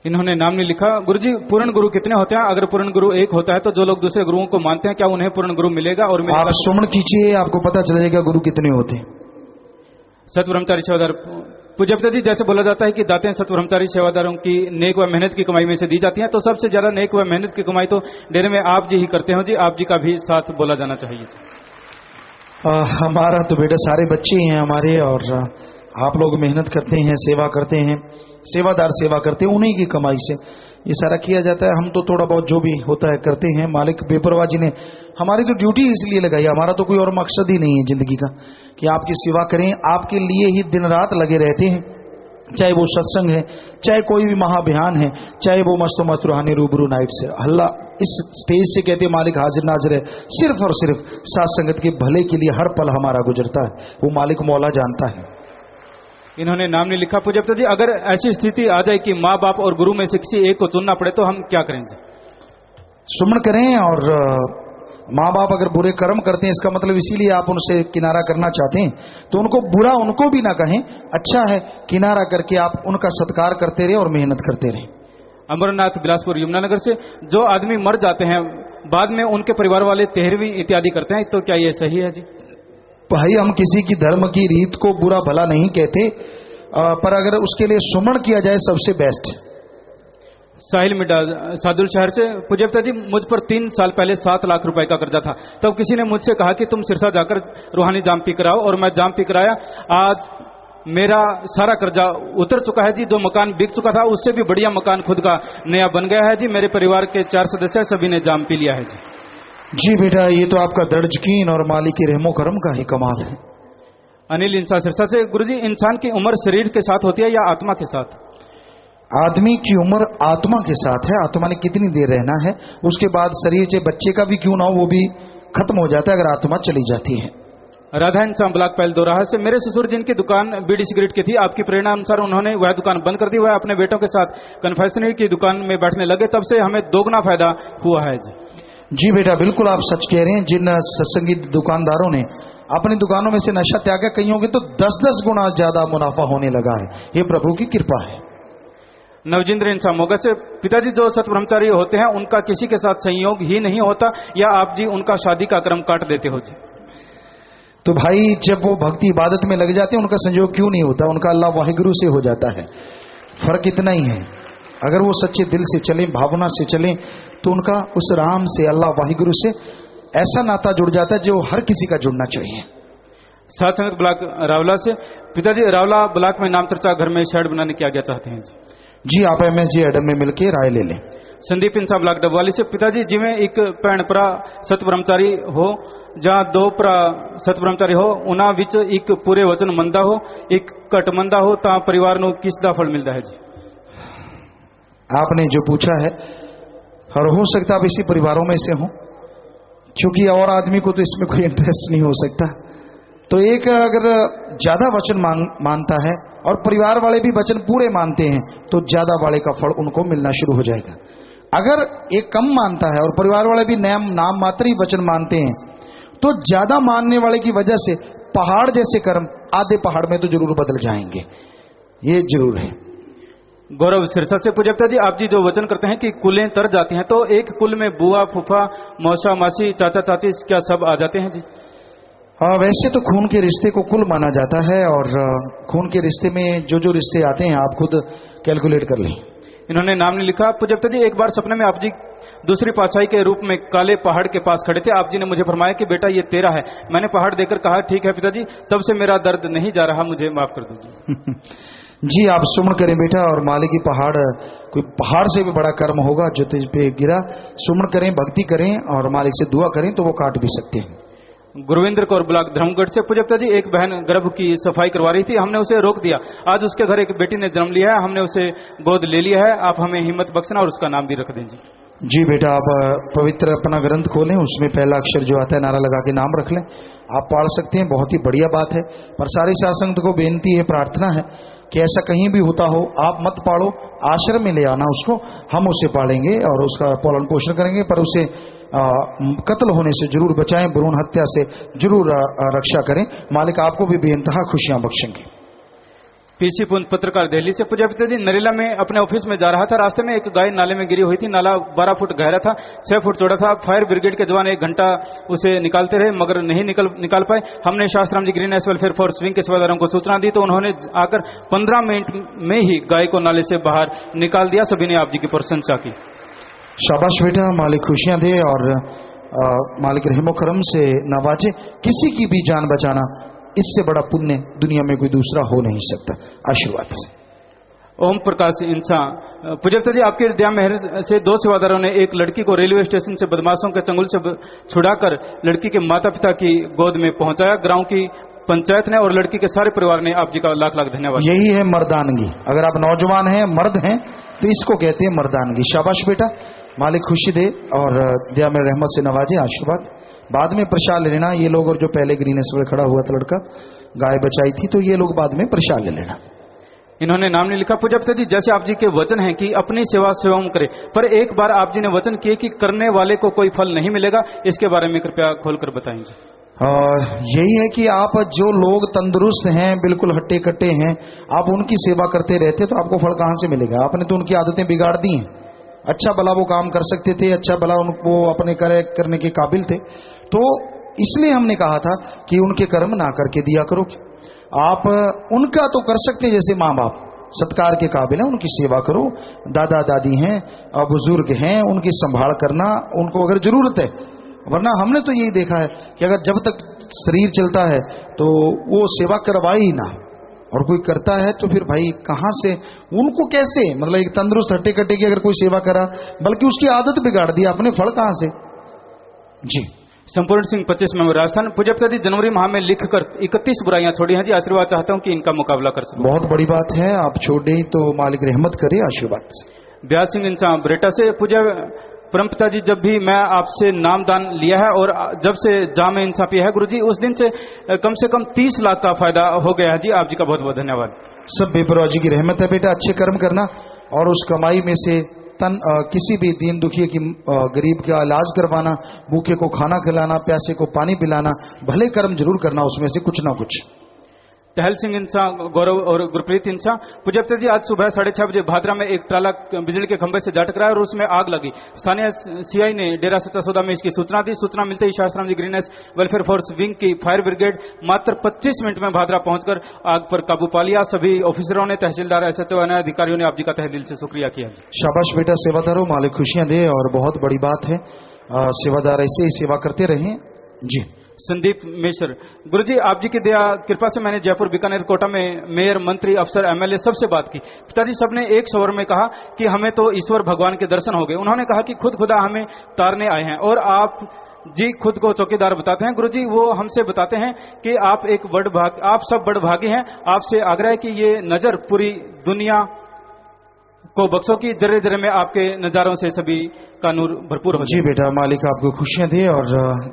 इन्होंने नाम नहीं लिखा। गुरुजी, पूर्ण गुरु कितने होते हैं? अगर पूर्ण गुरु एक होता है तो जो लोग दूसरे गुरुओं को मानते हैं, क्या उन्हें पूर्ण गुरु मिलेगा? और आप सुमन कीजिए, आपको पता चलेगा गुरु कितने होते हैं। सतब्रह्मचारी सेवादार पूज्य पिताजी, जैसे बोला जाता है कि दातें सतब्रह्मचारी सेवादारों की नेक व मेहनत की कमाई में से दी जाती हैं, तो सबसे ज्यादा नेक व मेहनत की कमाई तो डेरे में आप जी ही करते हो जी। आप जी का भी साथ बोला जाना चाहिए। हमारा तो बेटा सारे बच्चे ही हैं हमारे, और आप लोग मेहनत करते हैं, सेवा करते हैं, सेवादार सेवा करते हैं, उन्हीं की कमाई से ये सारा किया जाता है। हम तो थोड़ा बहुत जो भी होता है करते हैं। मालिक बेपरवाह ने हमारी तो ड्यूटी इसलिए लगाई, हमारा तो कोई और मकसद ही नहीं है जिंदगी का कि आपकी सेवा करें। आपके लिए ही दिन रात लगे रहते हैं, चाहे वो सत्संग है, चाहे कोई भी महाभियान है, चाहे वो मस्तो मस्त रूहानी रूबरू नाइट से हल्ला। इस स्टेज से कहते मालिक हाजिर नाजिर है, सिर्फ और सिर्फ साथ संगत के भले के लिए हर पल हमारा गुजरता है, वो मालिक मौला जानता है। इन्होंने नाम नहीं लिखा। पूज्य पिताजी, अगर ऐसी स्थिति आ जाए कि माँ बाप और गुरु में से किसी एक को चुनना पड़े तो हम क्या करेंगे? सुमन करें। और माँ बाप अगर बुरे कर्म करते हैं, इसका मतलब इसीलिए आप उनसे किनारा करना चाहते हैं, तो उनको बुरा उनको भी ना कहें, अच्छा है किनारा करके आप उनका सत्कार करते रहे और मेहनत करते रहे। अमरनाथ बिलासपुर यमुनानगर से, जो आदमी मर जाते हैं बाद में उनके परिवार वाले तेहरवीं इत्यादि करते हैं, तो क्या ये सही है जी? भाई, हम किसी की धर्म की रीत को बुरा भला नहीं कहते, पर अगर उसके लिए सुमन किया जाए सबसे बेस्ट। साहिल मिड्डा सादुल शहर से, पूज्य पिताजी, मुझ पर 3 साल पहले 7 लाख रुपए का कर्जा था। तब किसी ने मुझसे कहा कि तुम सिरसा जाकर रूहानी जाम पी कराओ, और मैं जाम पी कराया। आज मेरा सारा कर्जा उतर चुका है जी। जो मकान बिक चुका था उससे भी बढ़िया मकान खुद का नया बन गया है जी। मेरे परिवार के 4 सदस्य सभी ने जाम पी लिया है जी। जी बेटा, ये तो आपका दर्ज कीन और मालिक के रहमो करम का ही कमाल है। अनिल इंसा सिरसा से, गुरुजी, इंसान की उम्र शरीर के साथ होती है या आत्मा के साथ? आदमी की उम्र आत्मा के साथ है। आत्मा ने कितनी देर रहना है, उसके बाद शरीर से बच्चे का भी क्यों ना हो वो भी खत्म हो जाता है अगर आत्मा चली जाती है। राधा इंसान ब्लॉक पहल दोराहा से, मेरे ससुर जिनकी दुकान बीड़ी सिगरेट की थी, आपकी प्रेरणा अनुसार उन्होंने वह दुकान बंद कर दी। वह अपने बेटों के साथ कन्फेक्शनरी की दुकान में बैठने लगे, तब से हमें दोगुना फायदा हुआ है जी। जी बेटा, बिल्कुल आप सच कह रहे हैं। जिन सत्संगी दुकानदारों ने अपनी दुकानों में से नशा त्यागा, कईयों के तो 10-10 गुना ज्यादा मुनाफा होने लगा है। ये प्रभु की कृपा है। नवजिंद्र इंसान मोगा से, पिताजी, जो सतब्रह्मचारी होते हैं उनका किसी के साथ संयोग ही नहीं होता, या आप जी उनका शादी का क्रम काट देते हो जी? तो भाई, जब वो भक्ति इबादत में लग जाते हैं उनका संयोग क्यों नहीं होता, उनका अल्लाह वाहिगुरु से हो जाता है। फर्क इतना ही है, अगर वो सच्चे दिल से चलें, भावना से चलें, तो उनका उस राम से, अल्लाह वाहिगुरु से ऐसा नाता जुड़ जाता है जो हर किसी का जुड़ना चाहिए। साथ संगत ब्लॉक रावला से, पिताजी, रावला ब्लॉक में नाम चर्चा घर में शेड बनाने की आज्ञा चाहते हैं जी। जी, आप MSG एडम में मिलकर राय ले लें। संदीप इंसा ब्लॉक डबवाली से, पिताजी, जिमें एक भैन भरा सतब्रह्मचारी हो, जहाँ 2 भरा सतब्रह्मचारी हो, उन्हां विच एक पूरे वचन मंदा हो, एक घट मंदा हो, तां परिवार नूं किस दा फल मिलता है जी? आपने जो पूछा है, और हो सकता आप इसी परिवारों में से हो, क्योंकि और आदमी को तो इसमें कोई इंटरेस्ट नहीं हो सकता। तो एक अगर ज्यादा वचन मानता है और परिवार वाले भी वचन पूरे मानते हैं, तो ज्यादा वाले का फल उनको मिलना शुरू हो जाएगा। अगर एक कम मानता है और परिवार वाले भी नाम मात्र ही वचन मानते हैं, तो ज्यादा मानने वाले की वजह से पहाड़ जैसे कर्म आधे पहाड़ में तो जरूर बदल जाएंगे, ये जरूर है। गौरव सिरसा से, पूज्यता जी, आप जी जो वचन करते हैं कि कुलें तर जाती हैं, तो एक कुल में बुआ, फूफा, मौसा, मासी, चाचा, चाची क्या सब आ जाते हैं जी? वैसे तो खून के रिश्ते को कुल माना जाता है, और खून के रिश्ते में जो जो रिश्ते आते हैं आप खुद कैलकुलेट कर लें। इन्होंने नाम नहीं लिखा। पूज्यता जी, एक बार सपने में आप जी दूसरी पातशाही के रूप में काले पहाड़ के पास खड़े थे। आप जी ने मुझे फरमाया कि बेटा ये तेरा है। मैंने पहाड़ देकर कहा ठीक है पिताजी, तब से मेरा दर्द नहीं जा रहा, मुझे माफ कर दीजिए। जी आप सुमन करें बेटा, और मालिक की पहाड़, कोई पहाड़ से भी बड़ा कर्म होगा जो तुझ पे गिरा, सुमन करें, भक्ति करें और मालिक से दुआ करें तो वो काट भी सकते हैं। गुरविंद्र कौर ब्लॉक धर्मगढ़ से पूजपता जी, एक बहन गर्भ की सफाई करवा रही थी, हमने उसे रोक दिया। आज उसके घर एक बेटी ने जन्म लिया है, हमने उसे गोद ले लिया है। आप हमें हिम्मत बख्शना और उसका नाम भी रख दें जी। जी बेटा, आप पवित्र अपना ग्रंथ खोलें, उसमें पहला अक्षर जो आता है नारा लगा के नाम रख लें। आप पढ़ सकते हैं, बहुत ही बढ़िया बात है। पर सारी सासंग को बेनती है, प्रार्थना है कि ऐसा कहीं भी होता हो आप मत पाड़ो, आश्रम में ले आना उसको, हम उसे पालेंगे और उसका पालन पोषण करेंगे, पर उसे कत्ल होने से जरूर बचाएं, भ्रूण हत्या से जरूर रक्षा करें। मालिक आपको भी बेइंतहा खुशियां बख्शेंगे। पीसी पुंज पत्रकार दिल्ली से पूजपता जी, नरेला में अपने ऑफिस में जा रहा था, रास्ते में एक गाय नाले में गिरी हुई थी। नाला 12 फुट गहरा था, 6 फुट चौड़ा था। फायर ब्रिगेड के जवान 1 घंटा उसे निकालते रहे मगर नहीं निकाल पाए। हमने शास्त्राम जी ग्रीननेस वेलफेयर फोर्स विंग के सेवादारों को सूचना दी तो उन्होंने आकर 15 मिनट में ही गाय को नाले से बाहर निकाल दिया। सभी ने आप जी की प्रशंसा की। शाबाश बेटा, मालिक खुशियां दे और मालिक रहमो करम से नवाजे। किसी की भी जान बचाना, इससे बड़ा पुण्य दुनिया में कोई दूसरा हो नहीं सकता। आशीर्वाद से ओम प्रकाश इंसान पूजपता जी, आपके दया मेहर से 2 सेवादारों ने एक लड़की को रेलवे स्टेशन से बदमाशों के चंगुल से छुड़ाकर लड़की के माता पिता की गोद में पहुंचाया। गांव की पंचायत ने और लड़की के सारे परिवार ने आप जी का लाख लाख धन्यवाद। यही है मर्दानगी। अगर आप नौजवान हैं, मर्द हैं, तो इसको कहते हैं मर्दानगी। शाबाश बेटा, मालिक खुशी दे और दया में रहमत से नवाजे। आशीर्वाद बाद में प्रसाद ले लेना ये लोग, और जो पहले ग्रीनेस में खड़ा हुआ था लड़का, गाय बचाई थी, तो ये लोग बाद में प्रसाद ले लेना। इन्होंने नाम नहीं लिखा। पूजपता जी, जैसे आप जी के वचन हैं कि अपनी सेवा स्वयं करे, पर एक बार आप जी ने वचन किए कि करने वाले को कोई फल नहीं मिलेगा, इसके बारे में कृपया खोलकर बताएंगे। यही है कि आप जो लोग तंदुरुस्त हैं, बिल्कुल हट्टे कट्टे हैं, आप उनकी सेवा करते रहते तो आपको फल कहां से मिलेगा? आपने तो उनकी आदतें बिगाड़ दी हैं। अच्छा भला वो काम कर सकते थे, अच्छा भला उनको अपने करने के काबिल थे, तो इसलिए हमने कहा था कि उनके कर्म ना करके दिया करो। आप उनका तो कर सकते, जैसे माँ बाप सत्कार के काबिल है, उनकी सेवा करो। दादा दादी हैं, बुजुर्ग हैं, उनकी संभाल करना उनको अगर जरूरत है। वरना हमने तो यही देखा है कि अगर जब तक शरीर चलता है तो वो सेवा करवाए ही ना, और कोई करता है तो फिर भाई कहां से उनको कैसे, मतलब एक तंदुरुस्त हट्टे कट्टे की अगर कोई सेवा करा, बल्कि उसकी आदत बिगाड़ दी आपने, फल कहां से? जी संपूर्ण सिंह 25 में राजस्थान। पूजपता जी, जनवरी माह में लिखकर 31 बुराइयां छोड़ी हैं जी। आशीर्वाद चाहता हूं कि इनका मुकाबला कर सकूं। बहुत बड़ी बात है, आप छोड़ दें तो मालिक रहमत करे। आशीर्वाद से ब्यास सिंह इंसान ब्रेटा से। पूजा परमपिता जी, जब भी मैं आपसे नामदान लिया है और जब से जाम इंसान पिया है गुरुजी, उस दिन से कम 30 लाख का फायदा हो गया है जी। आप जी का बहुत बहुत धन्यवाद। सब बेपरवाह जी की रहमत है बेटा। अच्छे कर्म करना और उस कमाई में से किसी भी दीन दुखिए की गरीब का इलाज करवाना, भूखे को खाना खिलाना, प्यासे को पानी पिलाना, भले कर्म जरूर करना उसमें से कुछ ना कुछ। टहल सिंह इंसान, गौरव और गुरप्रीत इंसान। पूजपता जी, आज सुबह 6:30 बजे भादरा में एक ट्राला बिजली के खंभे से जा टकराया और उसमें आग लगी। स्थानीय सीआई ने डेरा सच्चा सौदा में इसकी सूचना दी। सूचना मिलते ही शास्त्राम जी ग्रीननेस वेलफेयर फोर्स विंग की फायर ब्रिगेड मात्र 25 मिनट में भादरा पहुंचकर आग पर काबू पा लिया। सभी ऑफिसरों ने, तहसीलदार, एसएचओ, अन्य अधिकारियों ने आप जी का तहे दिल से शुक्रिया किया। शाबाश बेटा, सेवादारों, मालिक खुशियां दे और बहुत बड़ी बात है, सेवादार ऐसे ही सेवा करते रहें जी। संदीप मिश्र, गुरुजी आप जी की दया कृपा से मैंने जयपुर, बीकानेर, कोटा में मेयर, मंत्री, अफसर, एमएलए सबसे बात की। पिताजी सबने एक स्वर में कहा कि हमें तो ईश्वर भगवान के दर्शन हो गए। उन्होंने कहा कि खुद खुदा हमें तारने आए हैं और आप जी खुद को चौकीदार बताते हैं। गुरुजी वो हमसे बताते हैं कि आप सब बड़ भागी हैं। आपसे आग्रह है कि ये नजर पूरी दुनिया को बख्शो की जर्रे जर्रे में आपके नजारों से सभी का नूर भरपूर हो। जी बेटा, मालिक आपको खुशियां दे और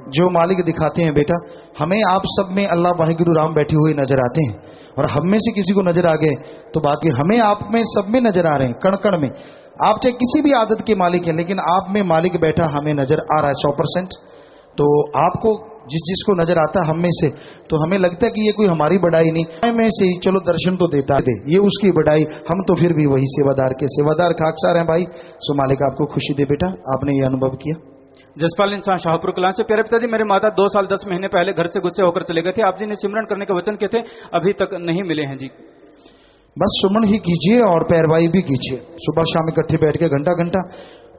जो मालिक दिखाते हैं बेटा, हमें आप सब में अल्लाह वाहिगुरु राम बैठे हुए नजर आते हैं, और हम में से किसी को नजर आ गए तो बात ये, हमें आप में सब में नजर आ रहे हैं, कण कण में। आप चाहे किसी भी आदत के मालिक हैं, लेकिन आप में मालिक बैठा हमें नजर आ रहा है 100%। तो आपको जिसको नजर आता है हम में से, तो हमें लगता है कि ये कोई हमारी बड़ाई नहीं, में से ही चलो दर्शन तो देता है, ये उसकी बड़ाई, हम तो फिर भी वही सेवादार के सेवादार खाकसार हैं भाई। सो मालिक आपको खुशी दे बेटा, आपने ये अनुभव किया। जसपाल इंसान शाहपुर कलां से। प्यारे पिताजी, मेरे माता 2 साल 10 महीने पहले घर से गुस्से होकर चले गए थे। आप जी ने सिमरन करने के वचन किए थे, अभी तक नहीं मिले हैं जी। बस सुमन ही कीजिए और पैरवाई भी कीजिए, सुबह शाम इकट्ठे बैठ के घंटा घंटा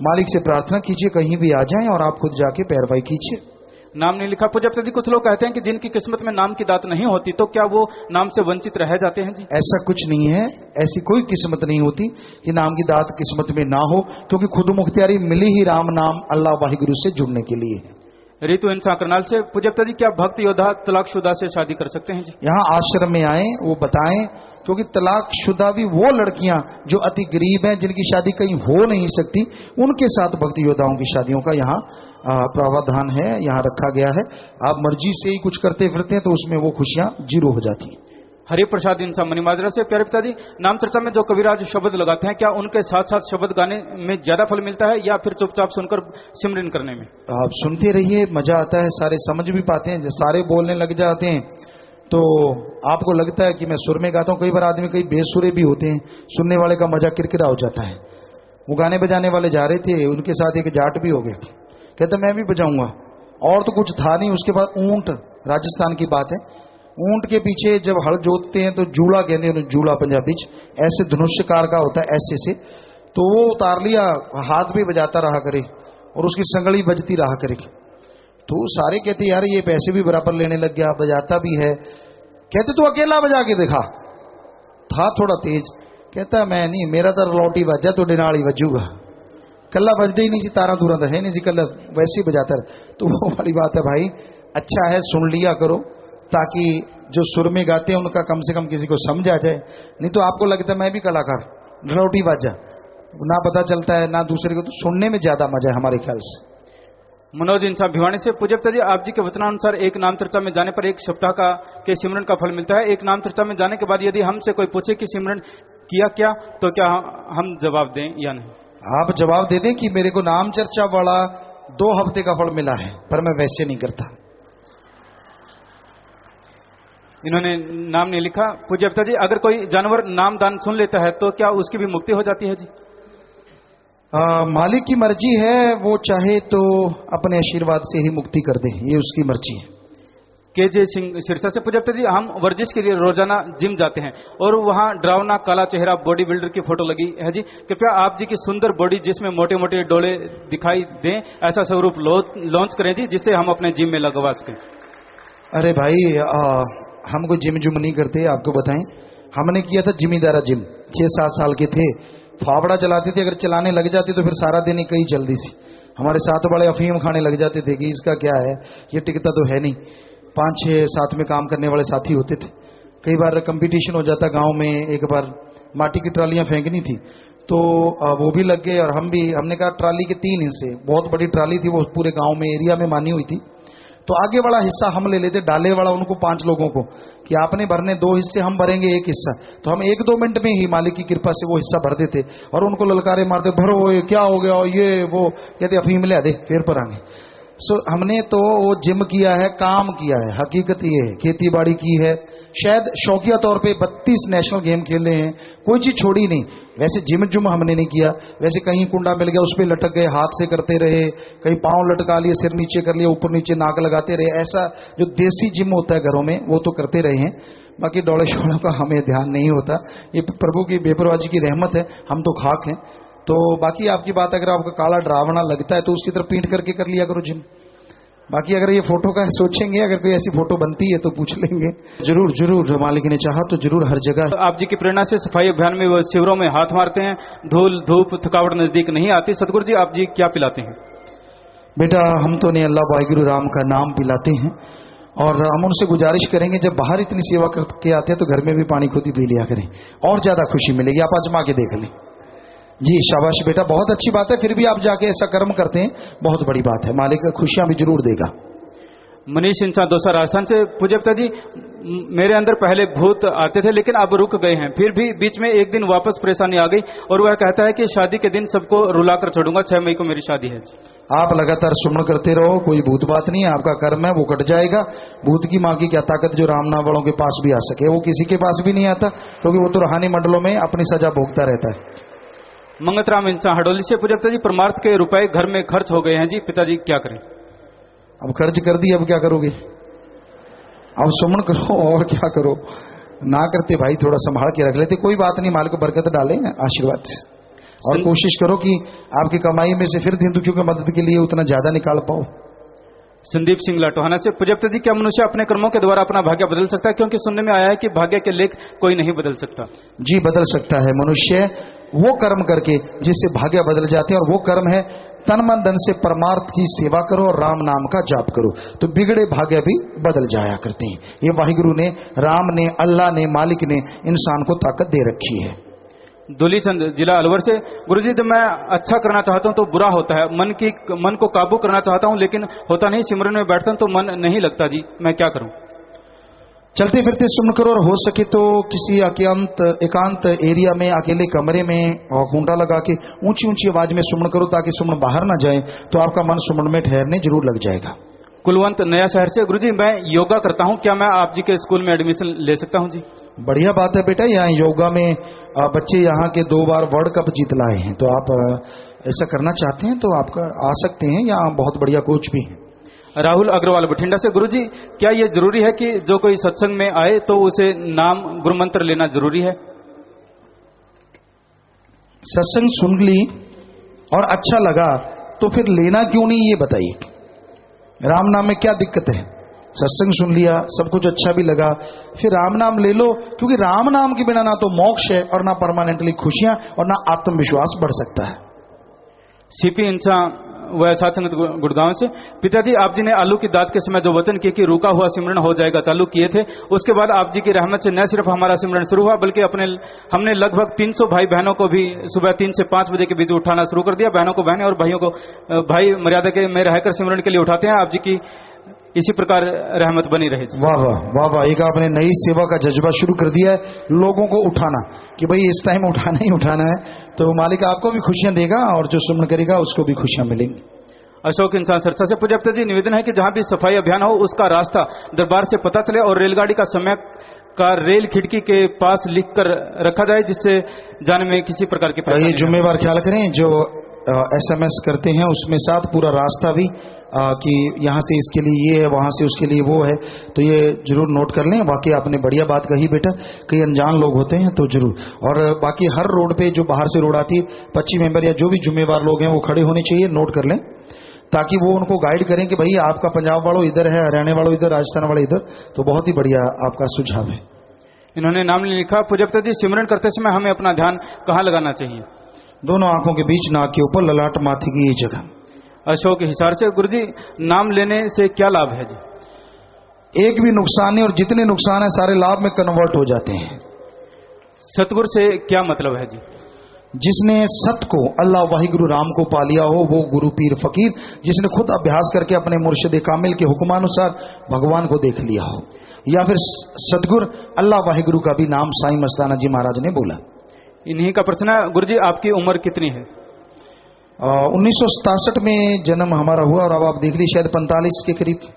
मालिक से प्रार्थना कीजिए, कहीं भी आ जाएं और आप खुद जाके पैरवाई कीजिए। नाम नहीं लिखा। पूज्य पिताजी कुछ लोग कहते हैं कि जिनकी किस्मत में नाम की दात नहीं होती तो क्या वो नाम से वंचित रह जाते हैं जी? ऐसा कुछ नहीं है, ऐसी कोई किस्मत नहीं होती कि नाम की दात किस्मत में ना हो, क्योंकि खुद मुख्तियारी मिली ही राम नाम अल्लाह वाहिगुरु से जुड़ने के लिए है। रितु इंसान करनाल से, पूज्य पिताजी क्या भक्त योद्धा तलाकशुदा से शादी कर सकते हैं जी? यहाँ आश्रम में आए वो बताएं, क्योंकि तलाकशुदा भी वो लड़कियां जो अति गरीब हैं, जिनकी शादी कहीं हो नहीं सकती, उनके साथ भक्त योद्धाओं की शादियों का यहाँ प्रावधान है, यहाँ रखा गया है। आप मर्जी से ही कुछ करते फिरते हैं तो उसमें वो खुशियां जीरो हो जाती हैं। हरि प्रसाद इंसान मनीमाजरा से, प्यारे पिताजी नाम चर्चा में जो कविराज शब्द लगाते हैं क्या उनके साथ साथ शब्द गाने में ज्यादा फल मिलता है या फिर चुपचाप सुनकर सिमरन करने में? आप सुनते रहिए, मजा आता है, सारे समझ भी पाते हैं। जब सारे बोलने लग जाते हैं तो आपको लगता है कि मैं सुर में गाता हूँ। कई बार आदमी कई बेसुरे भी होते हैं, सुनने वाले का मजा किरकिरा हो जाता है। वो गाने बजाने वाले जा रहे थे, उनके साथ एक जाट भी हो गया, कहता मैं भी बजाऊंगा, और तो कुछ था नहीं। उसके बाद ऊंट, राजस्थान की बात है, ऊंट के पीछे जब हल जोतते हैं तो जूड़ा कहते हैं, जूड़ा पंजाबी ऐसे धनुष्यकार का होता है, ऐसे से, तो वो उतार लिया, हाथ भी बजाता रहा करे और उसकी संगली बजती रहा करे। तो सारे कहते यार ये पैसे भी बराबर लेने लग गया, बजाता भी है। कहते तू अकेला बजा के देखा, था थोड़ा तेज। कहता मैं नहीं, मेरा तो लौटी बजा तो डिनाड़ी बजूगा, कल्ला बजदे ही नहीं सी, तारा दूरा तो है नहीं सी, कल्ला वैसे ही बजाता रहे। तो वो वाली बात है भाई, अच्छा है सुन लिया करो, ताकि जो सुर में गाते हैं उनका कम से कम किसी को समझ आ जाए। नहीं तो आपको लगता है मैं भी कलाकार, लौटी बाजा, ना पता चलता है ना दूसरे को। तो सुनने में ज्यादा मजा है हमारे ख्याल से। मनोज इंसान भिवानी से, पूज्य पिताजी आप जी के वचनानुसार एक नाम चर्चा में जाने पर एक सप्ताह का के सिमरन का फल मिलता है। एक नाम चर्चा में जाने के बाद यदि हमसे कोई पूछे कि सिमरन किया क्या, तो क्या हम जवाब दें या नहीं? आप जवाब दे दें कि मेरे को नाम चर्चा वाला 2 हफ्ते का फल मिला है, पर मैं वैसे नहीं करता। इन्होंने नाम नहीं लिखा। पूज्य पिताजी अगर कोई जानवर नाम दान सुन लेता है तो क्या उसकी भी मुक्ति हो जाती है जी? मालिक की मर्जी है, वो चाहे तो अपने आशीर्वाद से ही मुक्ति कर दे, ये उसकी मर्जी है। केजे सिंह सिरसा से, पूज्य पिताजी हम वर्जिश के लिए रोजाना जिम जाते हैं और वहां डरावना काला चेहरा बॉडी बिल्डर की फोटो लगी है जी। कृपया आप जी की सुंदर बॉडी जिसमें मोटे मोटे डोले दिखाई दें, ऐसा स्वरूप लॉन्च करें जी, जिससे हम अपने जिम में लगवा सकें। अरे भाई हम कोई जिम जुम नहीं करते, आपको बताएं। हमने किया था जिमीदारा जिम, 6-7 साल के थे, फावड़ा चलाते थे। अगर चलाने लग जाते तो फिर सारा दिन ही कहीं चलती सी। हमारे साथ वाले अफीम खाने लग जाते थे कि इसका क्या है, ये टिकता तो है नहीं। 5-6 साथ में काम करने वाले साथी होते थे। कई बार कंपटीशन हो जाता गांव में। एक बार माटी की ट्रालियां फेंकनी थी तो वो भी लग गए और हम भी। हमने कहा ट्राली के 3 हिस्से, बहुत बड़ी ट्राली थी वो, पूरे गांव में एरिया में मानी हुई थी। तो आगे वाला हिस्सा हम ले लेते, डाले वाला उनको 5 लोगों को कि आपने भरने 2 हिस्से, हम भरेंगे 1 हिस्सा। तो हम 1-2 मिनट में ही मालिक की कृपा से वो हिस्सा भर देते और उनको ललकारे मारते, भरो ये क्या हो गया, ये वो। कहते अफीम ले दे फिर पर आगे। हमने तो वो जिम किया है, काम किया है। हकीकत ये है, खेती बाड़ी की है, शायद शौकिया तौर पे 32 नेशनल गेम खेले हैं, कोई चीज छोड़ी नहीं। वैसे जिम जुम हमने नहीं किया। वैसे कहीं कुंडा मिल गया उस पर लटक गए, हाथ से करते रहे, कहीं पांव लटका लिए, सिर नीचे कर लिया, ऊपर नीचे नाक लगाते रहे। ऐसा जो देसी जिम होता है घरों में वो तो करते रहे हैं। बाकी डोले शोलों का हमें ध्यान नहीं होता। ये प्रभु की बेपरवाही की रहमत है, हम तो खाक हैं। तो बाकी आपकी बात, अगर आपका काला डरावना लगता है तो उसकी तरफ पीट करके कर लिया करो जिम। बाकी अगर ये फोटो का सोचेंगे, अगर कोई ऐसी फोटो बनती है तो पूछ लेंगे। जरूर जरूर, मालिक ने चाहा तो जरूर हर जगह। आप जी की प्रेरणा से सफाई अभियान में वो शिविरों में हाथ मारते हैं, धूल धूप थकावट नजदीक नहीं आती। सतगुरु जी आप जी क्या पिलाते हैं? बेटा हम तो ने अल्लाह वाहिगुरु राम का नाम पिलाते हैं और हम उनसे गुजारिश करेंगे जब बाहर इतनी सेवा करके आते हैं तो घर में भी पानी खुद ही पी लिया करें, और ज्यादा खुशी मिलेगी। आप आजमा के देख लें। जी शाबाश बेटा, बहुत अच्छी बात है। फिर भी आप जाके ऐसा कर्म करते हैं, बहुत बड़ी बात है। मालिक खुशियां भी जरूर देगा। मनीष इंसान दोसा राजस्थान से, पूज्य पिताजी मेरे अंदर पहले भूत आते थे लेकिन अब रुक गए हैं। फिर भी बीच में एक दिन वापस परेशानी आ गई और वह कहता है कि शादी के दिन सबको रुलाकर छोड़ूंगा, 6 मई को मेरी शादी है। आप लगातार सुमन करते रहो, कोई भूत बात नहीं है, आपका कर्म है वो कट जाएगा। भूत की माँ की क्या ताकत जो राम नाम वालों के पास भी आ सके, वो किसी के पास भी नहीं आता, क्योंकि वो तो रूहानी मंडलों में अपनी सजा भोगता रहता है। मंगतराम इंसान हडोली से, पूज्य पिताजी परमार्थ के रुपए घर में खर्च हो गए हैं जी, पिताजी क्या करें? अब खर्च कर दी, अब क्या करोगे? अब सुमन करो और क्या करो। ना करते भाई, थोड़ा संभाल के रख लेते, कोई बात नहीं, मालिक को बरकत डाले आशीर्वाद से। और कोशिश करो कि आपकी कमाई में से फिर हिंदुओं की मदद के लिए उतना ज्यादा निकाल पाओ। संदीप सिंह लाटोहाना से प्रजापति जी, क्या मनुष्य अपने कर्मों के द्वारा अपना भाग्य बदल सकता है? क्योंकि सुनने में आया है कि भाग्य के लेख कोई नहीं बदल सकता। जी बदल सकता है। मनुष्य वो कर्म करके जिससे भाग्य बदल जाते हैं, और वो कर्म है तन मन धन से परमार्थ की सेवा करो और राम नाम का जाप करो, तो बिगड़े भाग्य भी बदल जाया करते हैं। ये वाहिगुरु ने, राम ने, अल्लाह ने, मालिक ने इंसान को ताकत दे रखी है। दुली चंद, जिला अलवर से, गुरुजी जब मैं अच्छा करना चाहता हूं तो बुरा होता है, मन को काबू करना चाहता हूं लेकिन होता नहीं, सिमरन में बैठता हूं तो मन नहीं लगता जी, मैं क्या करूं? चलते फिरते सुमन करो, और हो सके तो किसी एकांत एरिया में, अकेले कमरे में और खूंटा लगा के ऊंची ऊंची आवाज में सुमन करो, ताकि सुमन बाहर ना जाए, तो आपका मन सुमन में ठहरने जरूर लग जाएगा। कुलवंत, नया शहर से, गुरुजी मैं योगा करता हूं, क्या मैं आप जी के स्कूल में एडमिशन ले सकता हूं जी? बढ़िया बात है बेटा। यहाँ योगा में बच्चे यहाँ के 2 बार वर्ल्ड कप जीत लाए हैं, तो आप ऐसा करना चाहते हैं तो आप आ सकते हैं। यहाँ बहुत बढ़िया कोच भी हैं। राहुल अग्रवाल, बठिंडा से, गुरुजी क्या ये जरूरी है कि जो कोई सत्संग में आए तो उसे नाम गुरु मंत्र लेना जरूरी है? सत्संग सुन ली और अच्छा लगा तो फिर लेना क्यों नहीं, ये बताइए। राम नाम में क्या दिक्कत है? सत्संग सुन लिया, सब कुछ अच्छा भी लगा, फिर राम नाम ले लो, क्योंकि राम नाम के बिना ना तो मोक्ष है और ना परमानेंटली खुशियां और ना आत्मविश्वास बढ़ सकता है। सीपी इंसा वह साथ संगत गुड़गांव से, पिताजी आप जी ने आलू की दात के समय जो वचन किए कि रुका हुआ सिमरन हो जाएगा चालू किए थे, उसके बाद आप जी की रहमत से न सिर्फ हमारा सिमरन शुरू हुआ बल्कि हमने लगभग 300 भाई बहनों को भी सुबह 3 से 5 बजे के बीच उठाना शुरू कर दिया। बहनों को बहनें और भाइयों को भाई मर्यादा के में रहकर सिमरन के लिए उठाते हैं। आप जी की इसी प्रकार रहमत बनी रहे। वाह वाह वाह वाह, एक आपने नई सेवा का जज्बा शुरू कर दिया है, लोगों को उठाना कि भाई इस टाइम उठाना ही उठाना है, तो मालिक आपको भी खुशियां देगा और जो सुमन करेगा उसको भी खुशियां मिलेंगी। अशोक इंसान सरसा से, प्रजापति जी निवेदन है कि जहां भी सफाई अभियान हो उसका रास्ता दरबार से पता चले और रेलगाड़ी का समय का रेल खिड़की के पास लिख कर रखा जाए, जिससे जाने में किसी प्रकार की ये जिम्मेवार ख्याल करें। जो SMS करते हैं उसमें साथ पूरा रास्ता भी कि यहाँ से इसके लिए ये है, वहाँ से उसके लिए वो है, तो ये जरूर नोट कर लें। बाकी आपने बढ़िया बात कही बेटा, कई अनजान लोग होते हैं तो जरूर। और बाकी हर रोड पे जो बाहर से रोड आती है, 25 मेंबर या जो भी जिम्मेवार लोग हैं वो खड़े होने चाहिए, नोट कर लें, ताकि वो उनको गाइड करें कि भाई आपका पंजाब वालों इधर है, हरियाणा वालों इधर, राजस्थान वाले इधर। तो बहुत ही बढ़िया आपका सुझाव है। इन्होंने नाम लिखा, प्रजापति जी सिमरन करते समय हमें अपना ध्यान कहाँ लगाना चाहिए? दोनों आंखों के बीच, नाक के ऊपर, ललाट माथे की ये जगह। अशोक हिसार से, गुरुजी नाम लेने से क्या लाभ है जी? एक भी नुकसान नहीं, और जितने नुकसान है सारे लाभ में कन्वर्ट हो जाते हैं। सतगुरु से क्या मतलब है जी? जिसने सत को, अल्लाह वाहिगुरु राम को पा लिया हो वो गुरु पीर फकीर, जिसने खुद अभ्यास करके अपने मुर्शिद कामिल के हुक्मानुसार भगवान को देख लिया हो, या फिर सतगुरु अल्लाह वाहिगुरु का भी नाम साईं मस्ताना जी महाराज ने बोला। इन्हीं का प्रश्न है, गुरुजी आपकी उम्र कितनी है? 1967 में जन्म हमारा हुआ, और अब आप देख लीजिए शायद 45 के करीब।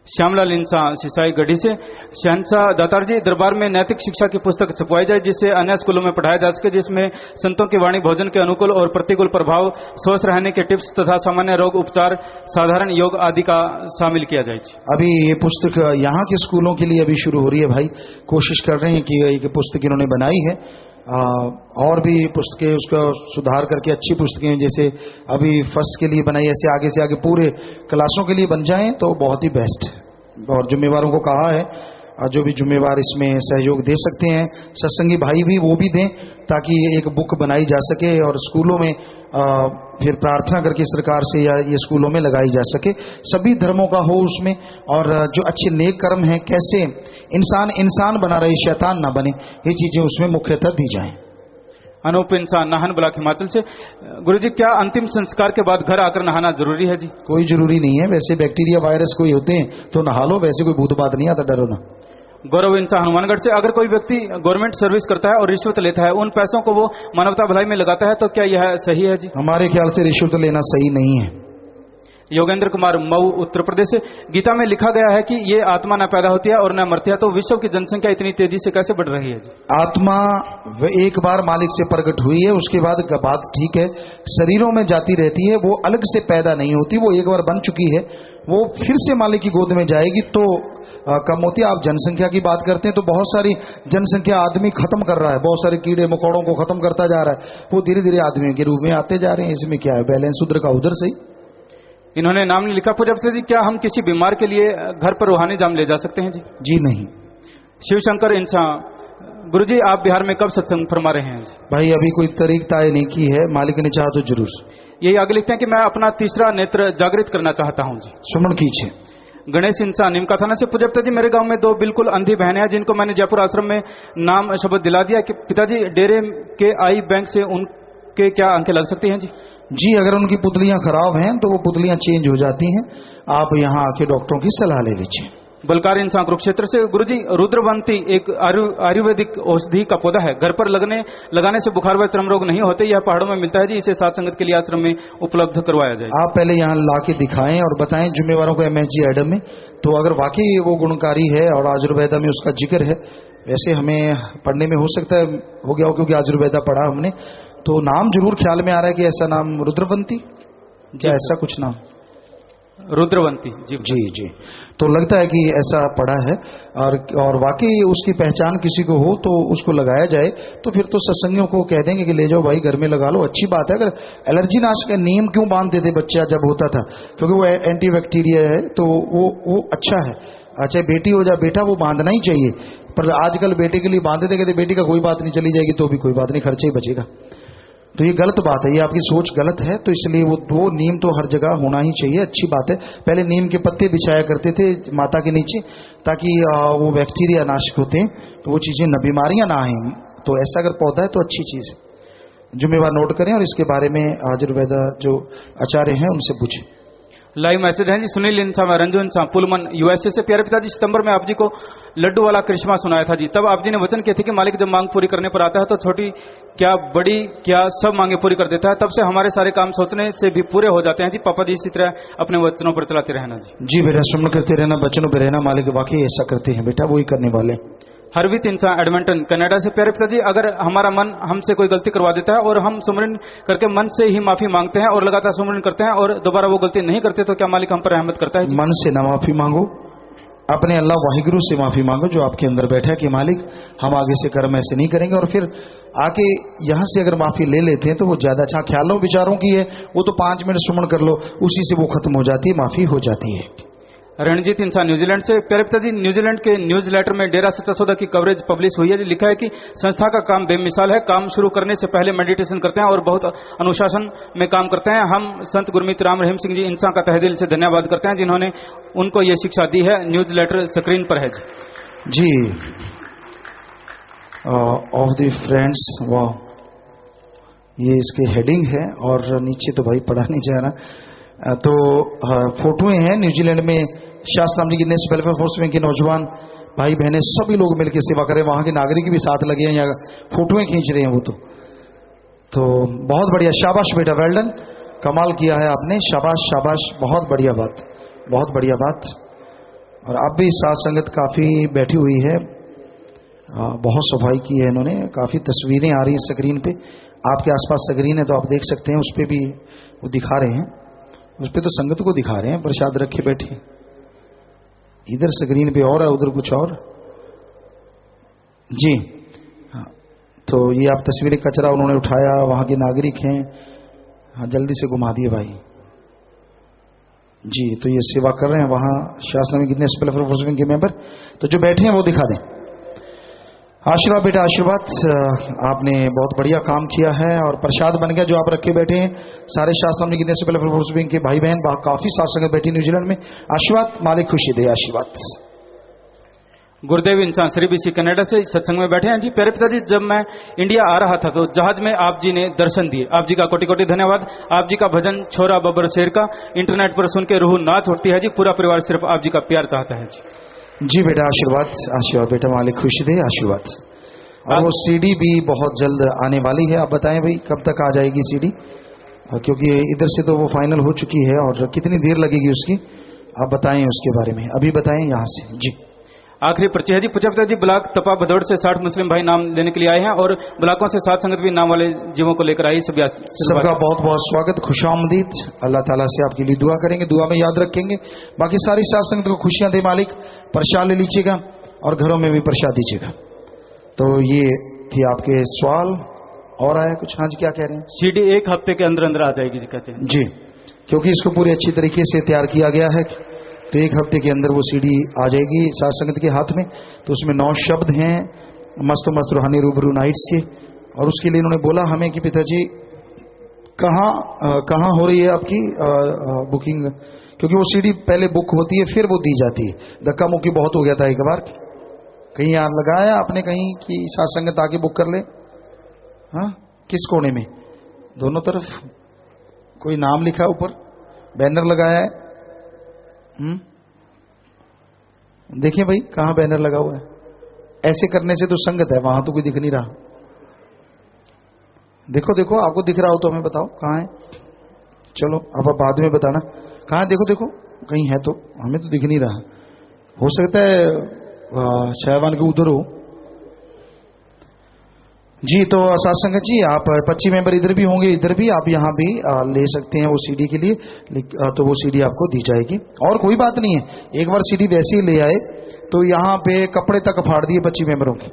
श्यामलाल इंसान सिसाई गढ़ी से, शहनशाह दातार जी दरबार में नैतिक शिक्षा की पुस्तक छपवाई जाए जिससे अन्य स्कूलों में पढ़ाया जा सके, जिसमें संतों की वाणी भोजन के अनुकूल और प्रतिकूल प्रभाव, स्वस्थ रहने के टिप्स तथा सामान्य रोग उपचार, साधारण योग आदि का शामिल किया जाए। अभी ये पुस्तक यहाँ के स्कूलों के लिए अभी शुरू हो रही है भाई, कोशिश कर रहे हैं कि ये पुस्तक इन्होंने बनाई है। और भी पुस्तकें उसका सुधार करके अच्छी पुस्तकें जैसे अभी फर्स्ट के लिए बनाई, ऐसे आगे से आगे पूरे क्लासों के लिए बन जाएं तो बहुत ही बेस्ट है। और जिम्मेवारों को कहा है, जो भी जिम्मेवार इसमें सहयोग दे सकते हैं, सत्संगी भाई भी वो भी दें, ताकि एक बुक बनाई जा सके और स्कूलों में फिर प्रार्थना करके सरकार से या ये स्कूलों में लगाई जा सके, सभी धर्मों का हो उसमें। और जो अच्छे नेक कर्म हैं, कैसे इंसान बना रहे, शैतान ना बने, ये चीजें उसमें मुख्यतः दी जाएं। अनूप इंसान नाहन ब्लॉक हिमाचल से, गुरुजी क्या अंतिम संस्कार के बाद घर आकर नहाना जरूरी है जी? कोई जरूरी नहीं है, वैसे बैक्टीरिया वायरस कोई होते हैं तो नहा लो, वैसे कोई भूत बात नहीं आता, डरो ना। गौरव इंसान हनुमानगढ़ से, अगर कोई व्यक्ति गवर्नमेंट सर्विस करता है और रिश्वत लेता है, उन पैसों को वो मानवता भलाई में लगाता है, तो क्या यह सही है जी? हमारे ख्याल से रिश्वत लेना सही नहीं है। योगेंद्र कुमार मऊ उत्तर प्रदेश से, गीता में लिखा गया है कि ये आत्मा न पैदा होती है और न मरती है, तो विश्व की जनसंख्या इतनी तेजी से कैसे बढ़ रही है जी? आत्मा एक बार मालिक से प्रकट हुई है, उसके बाद बात ठीक है, शरीरों में जाती रहती है, वो अलग से पैदा नहीं होती, वो एक बार बन चुकी है, वो फिर से मालिक की गोद में जाएगी तो कम होती है। आप जनसंख्या की बात करते हैं तो बहुत सारी जनसंख्या आदमी खत्म कर रहा है, बहुत सारे कीड़े मकोड़ों को खत्म करता जा रहा है, वो धीरे धीरे आदमियों के रूप में आते जा रहे हैं, इसमें क्या है, बैलेंस उधर का उधर सही। इन्होंने नाम नहीं लिखा। पूज्य जी, क्या हम किसी बीमार के लिए घर पर रूहानी जाम ले जा सकते हैं जी? जी नहीं। शिवशंकर इंसान, गुरुजी आप बिहार में कब सत्संग फरमा रहे हैं? भाई अभी कोई तारीख तय नहीं की है, मालिक ने चाहा तो जरूर। यही आगे लिखते हैं कि मैं अपना तीसरा नेत्र जागृत करना चाहता हूं जी। सुमन कीजिए। गणेश इंसान निमका थाना से, पूज्य जी मेरे गांव में 2 बिल्कुल अंधी बहनें हैं जिनको मैंने जयपुर आश्रम में नाम शब्द दिला दिया कि पिताजी डेरे के आई बैंक से उनके क्या अंकें लग सकती हैं जी? जी, अगर उनकी पुतलियां खराब हैं तो वो पुतलियां चेंज हो जाती हैं। आप यहाँ आके डॉक्टरों की सलाह ले लीजिए। बलकार इंसान कुरुक्षेत्र से, गुरुजी रुद्रवंती एक आयुर्वेदिक औषधि का पौधा है, घर पर लगाने से बुखार व चर्म रोग नहीं होते। यह पहाड़ों में मिलता है जी, इसे साथ संगत के लिए आश्रम में उपलब्ध करवाया जाए। आप पहले यहाँ ला के दिखाएं और बताएं जिम्मेवारों को MSG एडम में, तो अगर वाकई वो गुणकारी है और आयुर्वेदा में उसका जिक्र है, वैसे हमें पढ़ने में हो सकता है हो गया हो क्योंकि आयुर्वेदा पढ़ा हमने, तो नाम जरूर ख्याल में आ रहा है कि ऐसा नाम रुद्रवंती, क्या ऐसा कुछ नाम? रुद्रवंती जी जी जी, तो लगता है कि ऐसा पढ़ा है। और वाकई उसकी पहचान किसी को हो तो उसको लगाया जाए, तो फिर तो सत्संगियों को कह देंगे कि ले जाओ भाई घर में लगा लो, अच्छी बात है। अगर एलर्जी नाशक का नीम क्यों बांधते थे बच्चा जब होता था? क्योंकि वो एंटीबैक्टीरिया है, तो वो अच्छा है। अच्छा बेटी हो जा बेटा, वो बांधना ही चाहिए, पर आजकल बेटे के लिए बांधते थे, कहते बेटी का कोई बात नहीं, चली जाएगी तो भी कोई बात नहीं, खर्चे ही बचेगा। तो ये गलत बात है, ये आपकी सोच गलत है। तो इसलिए वो नीम तो हर जगह होना ही चाहिए, अच्छी बात है। पहले नीम के पत्ते बिछाया करते थे माता के नीचे, ताकि वो बैक्टीरिया नाशक होते हैं, तो वो चीजें न बीमारियां ना आए। तो ऐसा अगर पौधा है तो अच्छी चीज है। जुम्मेवार नोट करें और इसके बारे में आयुर्वेदा जो आचार्य हैं उनसे पूछें। लाइव मैसेज है जी, सुनील इंसान रंजू इंसान पुलमन USA से, प्यारे पिताजी सितंबर में आप जी को लड्डू वाला करिश्मा सुनाया था जी, तब आप जी ने वचन किए थे कि मालिक जब मांग पूरी करने पर आता है तो छोटी क्या बड़ी क्या सब मांगे पूरी कर देता है। तब से हमारे सारे काम सोचने से भी पूरे हो जाते हैं जी। पापा जी इसी तरह अपने वचनों पर चलाते रहना जी। जी बेटा, सुमन करते रहना, वचनों पर रहना, मालिक वाकई ऐसा करते हैं बेटा, वही करने वाले। हरवित इंसान एडमंटन कनाडा से, प्यारे पिताजी अगर हमारा मन हमसे कोई गलती करवा देता है और हम सुमरन करके मन से ही माफी मांगते हैं और लगातार सुमरन करते हैं और दोबारा वो गलती नहीं करते, तो क्या मालिक हम पर रहमत करता है? मन से ना माफी मांगो, अपने अल्लाह वाहिगुरु से माफी मांगो जो आपके अंदर बैठा है कि मालिक हम आगे से कर्म ऐसे नहीं करेंगे। और फिर आके यहां से अगर माफी ले लेते हैं तो वो ज्यादा अच्छा। ख्यालों विचारों की है, वो तो 5 मिनट सुमन कर लो, उसी से वो खत्म हो जाती है, माफी हो जाती है। रणजीत इंसान न्यूजीलैंड से, प्यारे पिताजी न्यूजीलैंड के न्यूज लेटर में डेरा सच्चा सौदा की कवरेज पब्लिश हुई है। लिखा है कि संस्था का काम बेमिसाल है, काम शुरू करने से पहले मेडिटेशन करते हैं और बहुत अनुशासन में काम करते हैं। हम संत गुरमीत राम रहीम सिंह जी इंसान का तहे दिल से धन्यवाद करते हैं जिन्होंने उनको ये शिक्षा दी है। न्यूज लेटर स्क्रीन पर है जी। ऑफ द फ्रेंड्स, वाह, ये इसके हेडिंग है और नीचे तो भाई पढ़ा नहीं जा रहा। तो फोटोएं हैं न्यूजीलैंड में शास्त्राम जी की नेस वेलफेयर फोर्स में के नौजवान भाई बहनें सभी लोग मिलकर सेवा करें, वहां के नागरिक भी साथ लगे हैं या फोटोएं खींच रहे हैं वो। तो बहुत बढ़िया, शाबाश बेटा, वेल डन, कमाल किया है आपने, शाबाश शाबाश, बहुत बढ़िया बात, बहुत बढ़िया बात। और अब भी साथ संगत काफी बैठी हुई है, बहुत सफाई की है इन्होंने, काफी तस्वीरें आ रही है स्क्रीन पे, आपके आसपास स्क्रीन है तो आप देख सकते हैं, उस पर भी वो दिखा रहे हैं, उस पर तो संगत को दिखा रहे हैं, प्रसाद रखे बैठे, इधर स्क्रीन पे और है उधर कुछ और जी। हाँ, तो ये आप तस्वीरें, कचरा उन्होंने उठाया, वहां के नागरिक हैं। हाँ, जल्दी से घुमा दिए भाई जी। तो ये सेवा कर रहे हैं वहां शास्त्र में कितने वेलफेयर फोर्स के मेंबर, तो जो बैठे हैं वो दिखा दें। आशीर्वाद बेटा, आशीर्वाद, आपने बहुत बढ़िया काम किया है और प्रसाद बन गया जो आप रखे बैठे हैं। सारे शास्त्र में कितने वेलफेयर फोर्स के भाई बहन काफी साथ संगत बैठी न्यूजीलैंड में, आशीर्वाद, मालिक खुशी दे, आशीर्वाद। गुरुदेव इंसान श्री BC कनाडा से सत्संग में बैठे हैं जी। प्यारे पिताजी जब मैं इंडिया आ रहा था तो जहाज में आप जी ने दर्शन दिए, आप जी का कोटि कोटि धन्यवाद। आप जी का भजन छोरा बब्बर शेर का इंटरनेट पर सुन के रूह नाच उठती है जी, पूरा परिवार सिर्फ आप जी का प्यार चाहता है जी। जी बेटा, आशीर्वाद, आशीर्वाद बेटा, मालिक खुशी दे, आशीर्वाद। और वो CD भी बहुत जल्द आने वाली है, आप बताएं भाई कब तक आ जाएगी CD? क्योंकि इधर से तो वो फाइनल हो चुकी है और कितनी देर लगेगी उसकी, आप बताएं उसके बारे में, अभी बताएं यहाँ से जी। आखिरी पर्ची है जी। पूजा जी ब्लॉक तपा भदौड़ से 60 मुस्लिम भाई नाम लेने के लिए आए हैं और ब्लॉकों से साथ संगत भी नाम वाले जीवों को लेकर आई। सबका बहुत बहुत स्वागत, खुशामदीद। अल्लाह ताला से आपके लिए दुआ करेंगे, दुआ में याद रखेंगे। बाकी सारी साथ संगत को खुशियां दे मालिक, प्रसाद ले लीजिएगा और घरों में भी प्रसाद दीजिएगा। तो ये थी आपके सवाल, और आया कुछ? हाँ जी, क्या कह रहे हैं? CD 1 हफ्ते के अंदर अंदर आ जाएगी जी, कहते हैं जी। क्योंकि इसको पूरी अच्छी तरीके से तैयार किया गया है। तो 1 हफ्ते के अंदर वो सीडी आ जाएगी साध संगत के हाथ में। तो उसमें 9 शब्द हैं मस्त मस्त रूहानी रूबरू नाइट्स के। और उसके लिए इन्होंने बोला हमें कि पिताजी कहाँ हो रही है आपकी बुकिंग, क्योंकि वो सीडी पहले बुक होती है फिर वो दी जाती है। धक्का मुक्की बहुत हो गया था एक बार, कहीं यार लगाया आपने कहीं कि साध संगत आके बुक कर ले? हाँ, किस कोने में? दोनों तरफ कोई नाम लिखा ऊपर, बैनर लगाया है? देखिए भाई कहां बैनर लगा हुआ है। ऐसे करने से तो संगत है, वहां तो कोई दिख नहीं रहा। देखो देखो, आपको दिख रहा हो तो हमें बताओ कहां है। चलो अब आप बाद में बताना कहां है। देखो देखो कहीं है तो, हमें तो दिख नहीं रहा। हो सकता है शायवान के उधर हो जी। तो साध संगत जी आप 25 मेंबर इधर भी होंगे, इधर भी, आप यहाँ भी ले सकते हैं वो सीडी के लिए। तो वो सीडी आपको दी जाएगी। और कोई बात नहीं है, एक बार सीडी वैसे ही ले आए तो यहाँ पे कपड़े तक फाड़ दिए 25 मेंबरों के,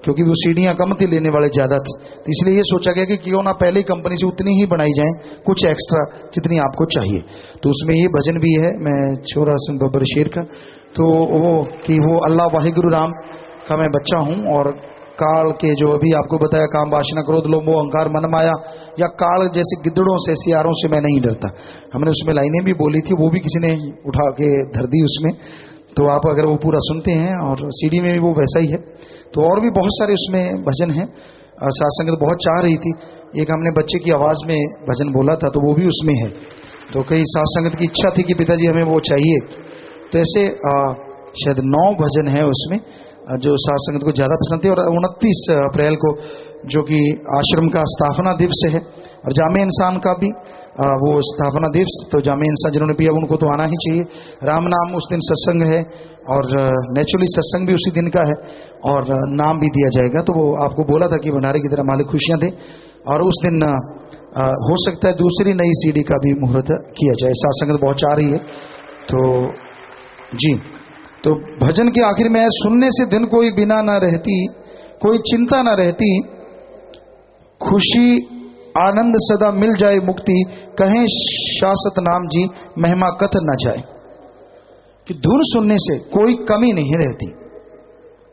क्योंकि वो सीडियाँ कम थी, लेने वाले ज्यादा थे। तो इसलिए ये सोचा गया कि क्यों ना पहले कंपनी से उतनी ही बनाई जाए, कुछ एक्स्ट्रा जितनी आपको चाहिए। तो उसमें ये भजन भी है, मैं छोरा सुन बब्बर शेर का, तो वो कि वो अल्लाह वाहिगुरु राम का मैं बच्चा हूँ, और काल के जो अभी आपको बताया काम वासना क्रोध लोभ मोह अहंकार मन माया, या काल जैसे गिद्दड़ों से सियारों से मैं नहीं डरता। हमने उसमें लाइनें भी बोली थी, वो भी किसी ने उठा के धर दी उसमें। तो आप अगर वो पूरा सुनते हैं, और सीडी में भी वो वैसा ही है। तो और भी बहुत सारे उसमें भजन हैं। साध संगत बहुत चाह रही थी, एक हमने बच्चे की आवाज में भजन बोला था, तो वो भी उसमें है। तो कई साध संगत की इच्छा थी कि पिताजी हमें वो चाहिए। तो ऐसे शायद 9 भजन है उसमें जो साध संगत को ज्यादा पसंद थे। और 29 अप्रैल को जो कि आश्रम का स्थापना दिवस है, और जामे इंसान का भी वो स्थापना दिवस। तो जामे इंसान जिन्होंने पिया उनको तो आना ही चाहिए। राम नाम उस दिन सत्संग है, और नेचुरली सत्संग भी उसी दिन का है, और नाम भी दिया जाएगा। तो वो आपको बोला था कि भंडारे की तरह मालिक खुशियां दे। और उस दिन हो सकता है दूसरी नई सीडी का भी मुहूर्त किया जाए। साध संगत बहुत चाह रही है। तो जी, तो भजन के आखिर में सुनने से दिन कोई बिना ना रहती, कोई चिंता ना रहती, खुशी आनंद सदा मिल जाए मुक्ति, कहें शाश्वत नाम जी महिमा कथ न जाए। कि धुन सुनने से कोई कमी नहीं रहती।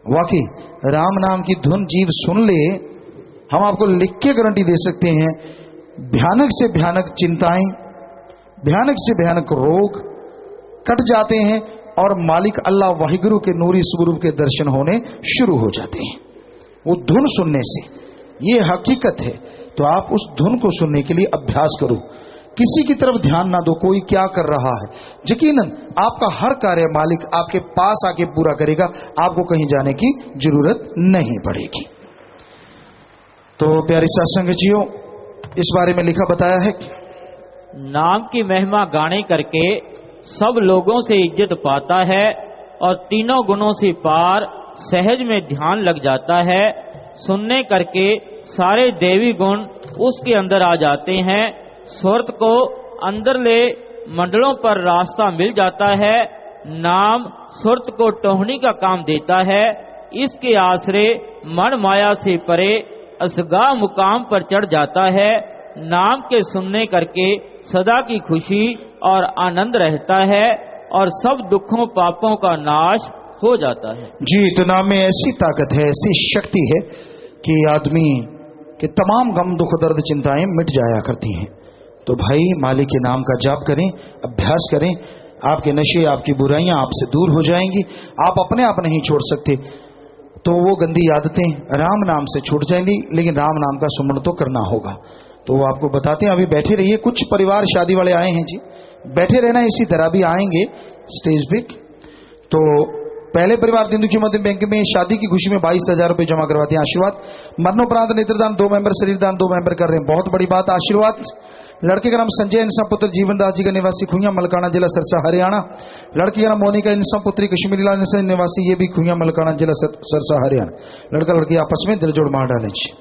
वाकई राम नाम की धुन जीव सुन ले, हम आपको लिख के गारंटी दे सकते हैं, भयानक से भयानक चिंताएं, भयानक से भयानक रोग कट जाते हैं, और मालिक अल्लाह वाहिगुरु के नूरी स्वरूप के दर्शन होने शुरू हो जाते हैं वो धुन सुनने से। ये हकीकत है। तो आप उस धुन को सुनने के लिए अभ्यास करो, किसी की तरफ ध्यान ना दो कोई क्या कर रहा है। यकीनन आपका हर कार्य मालिक आपके पास आके पूरा करेगा, आपको कहीं जाने की जरूरत नहीं पड़ेगी। तो प्यारी सत्संग जियो, इस बारे में लिखा बताया है कि नाम की महिमा गाने करके सब लोगों से इज्जत पाता है, और तीनों गुणों से पार सहज में ध्यान लग जाता है। सुनने करके सारे देवी गुण उसके अंदर आ जाते हैं। स्वर्ग को अंदर ले मंडलों पर रास्ता मिल जाता है। नाम स्वर्ग को टोहनी का काम देता है। इसके आश्रय मन माया से परे असगा मुकाम पर चढ़ जाता है। नाम के सुनने करके सदा की खुशी और आनंद रहता है, और सब दुखों पापों का नाश हो जाता है। जी, तो नाम में ऐसी ताकत है, ऐसी शक्ति है कि आदमी के तमाम गम दुख दर्द चिंताएं मिट जाया करती हैं। तो भाई मालिक के नाम का जाप करें, अभ्यास करें, आपके नशे आपकी बुराइयां आपसे दूर हो जाएंगी। आप अपने आप नहीं छोड़ सकते, तो वो गंदी आदतें राम नाम से छूट जाएंगी, लेकिन राम नाम का सुमरण तो करना होगा। तो वो आपको बताते हैं। अभी बैठे रहिए, कुछ परिवार शादी वाले आए हैं जी, बैठे रहना, इसी तरह भी आएंगे स्टेज पे। तो पहले परिवार दीनदुखी मध्यम बैंक में शादी की खुशी में 22,000 रुपए जमा करवाते हैं। आशीर्वाद मरणोपरांत नेत्रदान 2 मेंबर, शरीर दान 2 मेंबर कर रहे हैं, बहुत बड़ी बात। आशीर्वाद लड़के का नाम संजय, इनसा पुत्र जीवनदास जी का निवासी खुइया मलकाना जिला सरसा हरियाणा। लड़की का नाम मोनिका, इनसा पुत्री कश्मीरी लाल निवासी, ये भी खुइया मलकाना जिला सरसा हरियाणा। लड़का लड़की आपस में दिल जोड़ मार डाले जी।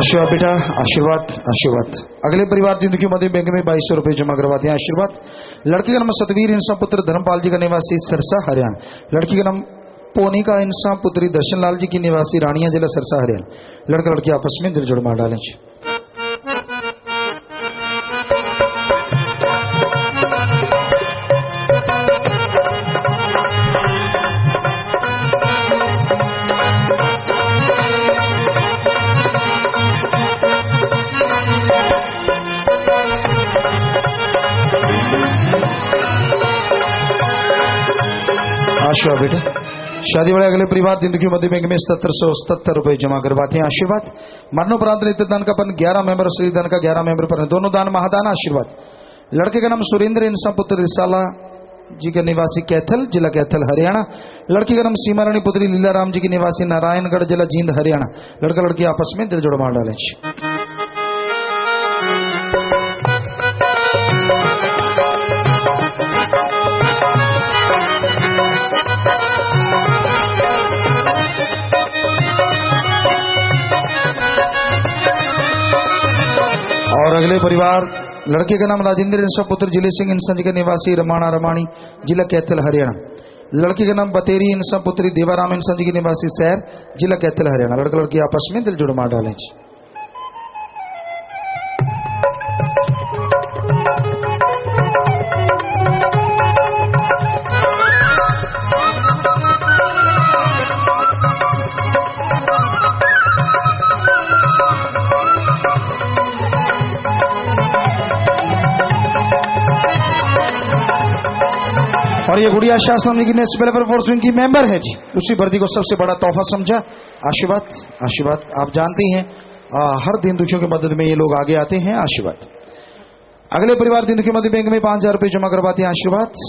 आशीर्वाद बेटा, आशीर्वाद आशीर्वाद। अगले परिवार जिंदगी मध्य बैंक में 2200 रुपए जमा करवाते हैं। आशीर्वाद। लड़की का नाम सतवीर इंसा पुत्र धर्मपाल जी का निवासी सरसा हरियाणा। लड़की का नाम पोनिका इंसा पुत्री दर्शन लाल जी की निवासी रानिया जिला सरसा हरियाणा। लड़का लड़की आपस में दिल जोड़ मार डालें। आशीर्वाद बेटा। शादी वाले अगले परिवार जिंदगी मध्य बैंक में 7777 रुपए जमा करवाते हैं। आशीर्वाद। मरणोपरांत नित्यदान का पन 11 मेंबर और श्रीदान का 11 मेंबर पर दोनों दान महादान। आशीर्वाद। लड़के का नाम सुरेंद्र इंसा पुत्र रिसाला जी के निवासी कैथल जिला कैथल हरियाणा। लड़की का नाम सीमा रानी पुत्री लीला राम जी की निवासी नारायणगढ़ जिला जींद हरियाणा। लड़का लड़की आपस में दिल जोड़ मार डालें। और अगले परिवार लड़के का नाम राजेंद्र इंसा पुत्र जिले सिंह इंसा जी के निवासी रमाणा रमाणी जिला कैथल हरियाणा। लड़की का नाम बतेरी इंसा पुत्री देवाराम इंसा जी की निवासी शहर जिला कैथल हरियाणा। लड़का लड़की आपस में दिल जोड़ मार डालें। और ये गुड़िया शास्त्रम जी की नेशनल फोर्स विंग की मेंबर है जी। उसी वर्दी को सबसे बड़ा तोहफा समझा। आशीर्वाद आशीर्वाद। आप जानते हैं हर दिन दुखियों की मदद में ये लोग आगे आते हैं। आशीर्वाद। अगले परिवार दिन दुखी मध्य बैंक में 5000 रुपए जमा करवाते हैं। आशीर्वाद।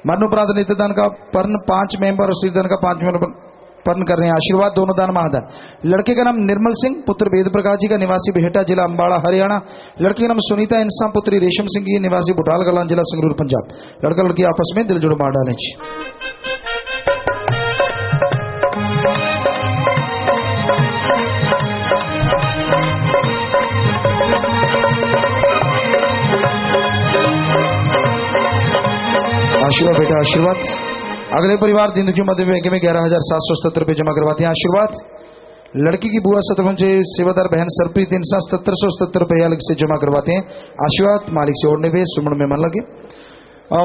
मरणोपरांत नित्यदान का पर्ण 5 मेंबर और श्रीदान का 5 मेंबर पर्ण कर रहे हैं। आशीर्वाद। दोनों दान महादान। लड़के का नाम निर्मल सिंह पुत्र वेद प्रकाश जी का निवासी बेहटा जिला अंबाड़ा हरियाणा। लड़की का नाम सुनीता इंसा पुत्री रेशम सिंह की निवासी बुटाल कलां जिला संगरूर पंजाब। लड़का लड़की आपस में दिल जोड़ मार डालें। आशीर्वाद बेटा, आशीर्वाद। अगले परिवार जिंदगी मध्य बैंक में 11,777 रुपए जमा करवाते हैं। आशीर्वाद। लड़की की बुआ शत्रुघ्न सेवादार बहन सरप्रीत इंसा 7777 रुपए अलग से जमा करवाते हैं। आशीर्वाद। मालिक से ओढ़ने पे सुमन में मन लगे।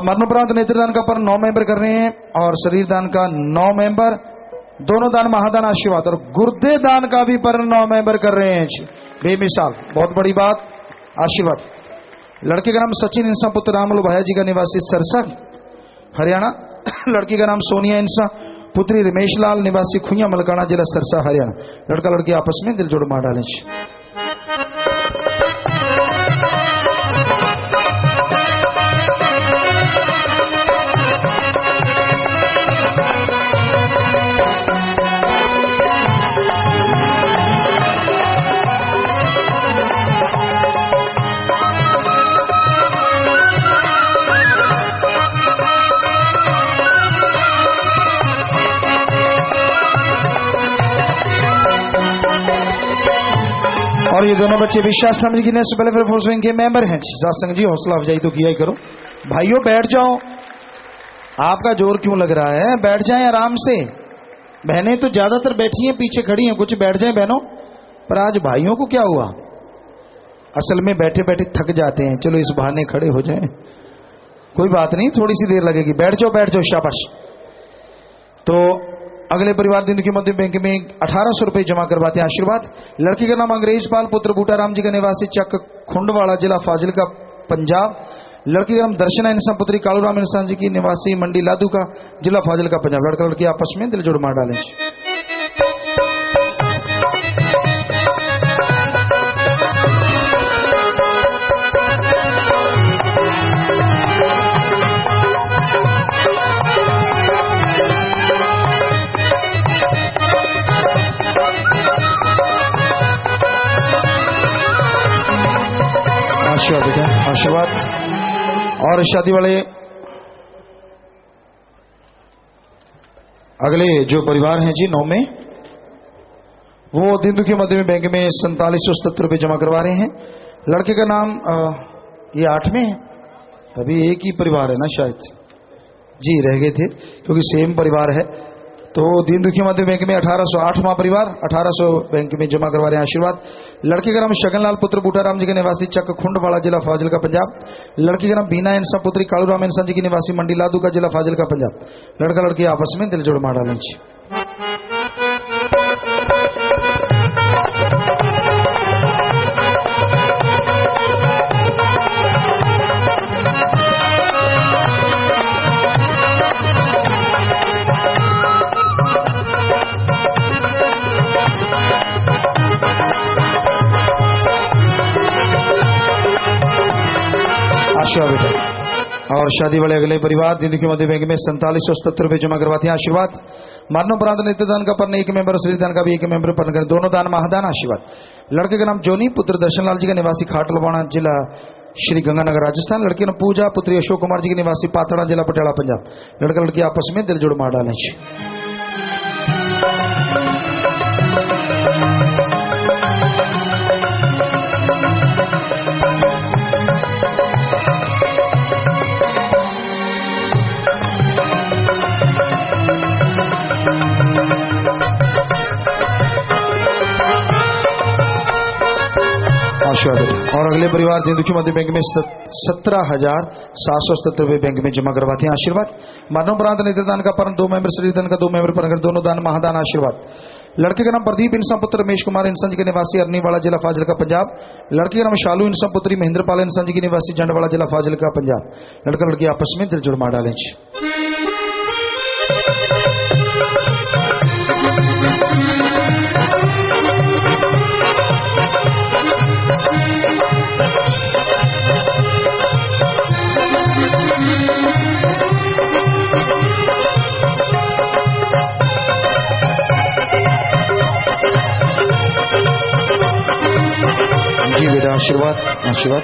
मरणोपरांत नेत्रदान का पर 9 मेंबर कर रहे हैं और शरीर दान का 9 मेंबर, दोनों दान महादान। आशीर्वाद। और गुर्दे दान का भी पर 9 मेंबर कर रहे हैं। बेमिसाल, बहुत बड़ी बात। आशीर्वाद। लड़के का नाम सचिन इंसा पुत्र रामल भाया जी का निवासी सरसा हरियाणा। लड़की का नाम सोनिया इंसा पुत्री रमेश लाल निवासी खुइया मलकाना जिला सरसा हरियाणा। लड़का लड़की आपस में दिल जोड़ मार डालें। और ये दोनों बच्चे विश्वास जी की नेशनल वेलफेयर फोर्स विंग के मेंबर हैं। सत्संग जी हौसला अफजाई तो किया ही करो। भाइयों बैठ जाओ, आपका जोर क्यों लग रहा है? बैठ जाएं आराम से। बहनें तो ज्यादातर बैठी हैं, पीछे खड़ी हैं, कुछ बैठ जाएं बहनों। पर आज भाइयों को क्या हुआ? असल में बैठे बैठे थक जाते हैं। चलो इस बहाने खड़े हो जाएं, कोई बात नहीं, थोड़ी सी देर लगेगी। बैठ जाओ बैठ जाओ, शाबाश। तो अगले परिवार दिन की मध्य बैंक में 1800 रुपए जमा करवाते हैं। आशीर्वाद। लड़की का नाम अंग्रेज पाल पुत्र बूटाराम जी का निवासी चक खुंडवाड़ा जिला फाजिलका पंजाब। लड़की का नाम दर्शना इंसान पुत्री कालूराम इंसान जी की निवासी मंडी लादू का जिला फाजिलका पंजाब। लड़का लड़की आपस में दिल जोड़ मार डालें। आशीर्वाद बेटा, आशीर्वाद। और शादी वाले अगले जो परिवार हैं जी 9 में, वो दिन दुखी मध्य में बैंक में 4777 रुपये जमा करवा रहे हैं। लड़के का नाम ये 8 में है, तभी एक ही परिवार है ना शायद जी, रह गए थे क्योंकि सेम परिवार है। तो दीन दुखी मध्य बैंक में 1808वां परिवार 1800 बैंक में जमा करवा रहे हैं आशीर्वाद। लड़के का नाम शगनलाल पुत्र बूटाराम जी के निवासी चक खुंडवाड़ा जिला फाजिल का पंजाब। लड़की का नाम बीना इंसा पुत्री कालूराम इंसा जी की निवासी मंडी लादू का जिला फाजिल का पंजाब। लड़का लड़की आपस में दिल जोड़ मार डालें जी। आशीर्वाद बेटा। और शादी वाले अगले परिवार दिन दुखी मध्य बैंक में 4777 रुपये जमा करवाते हैं आशीर्वाद। मरणोपरांत नित्यदान का पर एक मेंबर, श्रीदान का भी एक मेंबर पर करें, दोनों दान महादान आशीर्वाद। लड़के का नाम जोनी पुत्र दर्शनलाल जी का निवासी खाटलवाड़ा जिला श्री गंगानगर राजस्थान। लड़की का नाम पूजा पुत्री अशोक कुमार जी के निवासी पातड़ा जिला पटियाला पंजाब। लड़का लड़की आपस में दिल जोड़ मार डालें। और अगले परिवार दिन दुखी मध्य बैंक में 17,770 रुपये बैंक में जमा करवाते हैं आशीर्वाद। मरणोपरांत नित्यदान का पर 2 मेंबर, श्रीदान का 2 मेंबर पर दोनों दान महादान आशीर्वाद। लड़के का नाम प्रदीप इंसा पुत्र रमेश कुमार इंसा जी के निवासी अरनीवाड़ा जिला फाजिल का पंजाब। लड़के का नाम शालू इंसा पुत्री महेंद्रपाल इंसा जी के निवासी जंडवाड़ा जिला फाजिल का पंजाब। लड़का लड़की आपस में दिल जुड़ मार डालें। जी बेटा आशीर्वाद आशीर्वाद।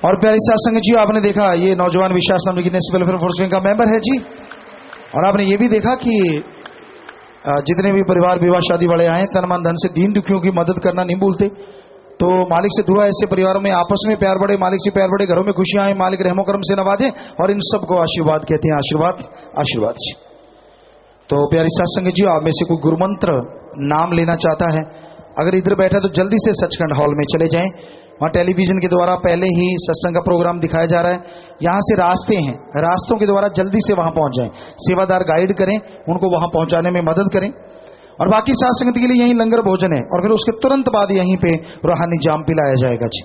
और प्यारी साथ संगत जी, आपने देखा ये नौजवान विश्वास नाम वेलफेयर फोर्स विंग का मेंबर है जी। और आपने ये भी देखा कि जितने भी परिवार विवाह शादी वाले आए तन मन धन से दीन दुखियों की मदद करना नहीं भूलते। तो मालिक से दुआ, ऐसे परिवारों में आपस में प्यार बढ़े, मालिक से प्यार बढ़े, घरों में खुशियां आए, मालिक रहमो करम से नवाजे और इन सबको आशीर्वाद कहते हैं। आशीर्वाद आशीर्वाद जी। तो प्यारी साथ संगत जी, आप में से कोई गुरु मंत्र नाम लेना चाहता है, अगर इधर बैठा तो जल्दी से सचखंड हॉल में चले जाएं। वहां टेलीविजन के द्वारा पहले ही सत्संग का प्रोग्राम दिखाया जा रहा है। यहां से रास्ते हैं, रास्तों के द्वारा जल्दी से वहां पहुंच जाएं। सेवादार गाइड करें, उनको वहां पहुंचाने में मदद करें। और बाकी साथ संगत के लिए यहीं लंगर भोजन है और फिर उसके तुरंत बाद यहीं पे रूहानी जाम पिलाया जाएगा जी।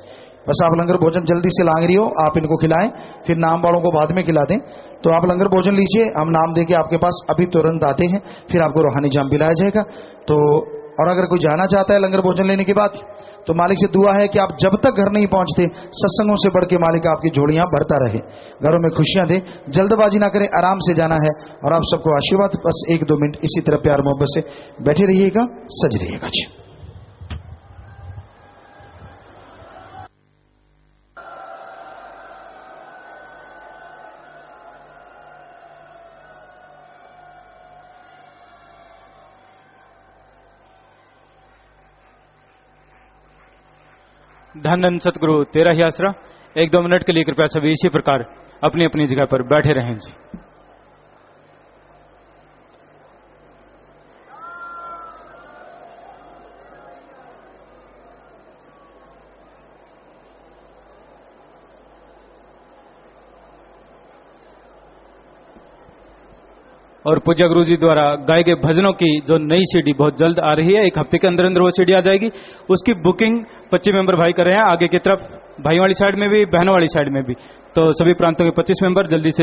बस आप लंगर भोजन जल्दी से लांग रही हो, आप इनको खिलाएं, फिर नाम वालों को बाद में खिला दें। तो आप लंगर भोजन लीजिए, हम नाम देके आपके पास अभी तुरंत आते हैं, फिर आपको रूहानी जाम पिलाया जाएगा। तो और अगर कोई जाना चाहता है लंगर भोजन लेने के बाद, तो मालिक से दुआ है कि आप जब तक घर नहीं पहुंचते सत्संगों से बढ़ के मालिक आपकी झोलियां भरता रहे, घरों में खुशियां दे। जल्दबाजी ना करें, आराम से जाना है। और आप सबको आशीर्वाद, बस 1-2 मिनट इसी तरह प्यार मोहब्बत से बैठे रहिएगा, सज रहिएगा जी। धन धन सतगुरु तेरा ही आसरा। 1-2 मिनट के लिए कृपया सभी इसी प्रकार अपनी अपनी जगह पर बैठे रहें जी। और पूज्य गुरु जी द्वारा गाए गए भजनों की जो नई सीडी बहुत जल्द आ रही है, 1 हफ्ते के अंदर अंदर वो सीडी आ जाएगी। उसकी बुकिंग 25 मेंबर भाई कर रहे हैं, आगे की तरफ भाइयों वाली साइड में भी, बहनों वाली साइड में भी। तो सभी प्रांतों के 25 मेंबर जल्दी से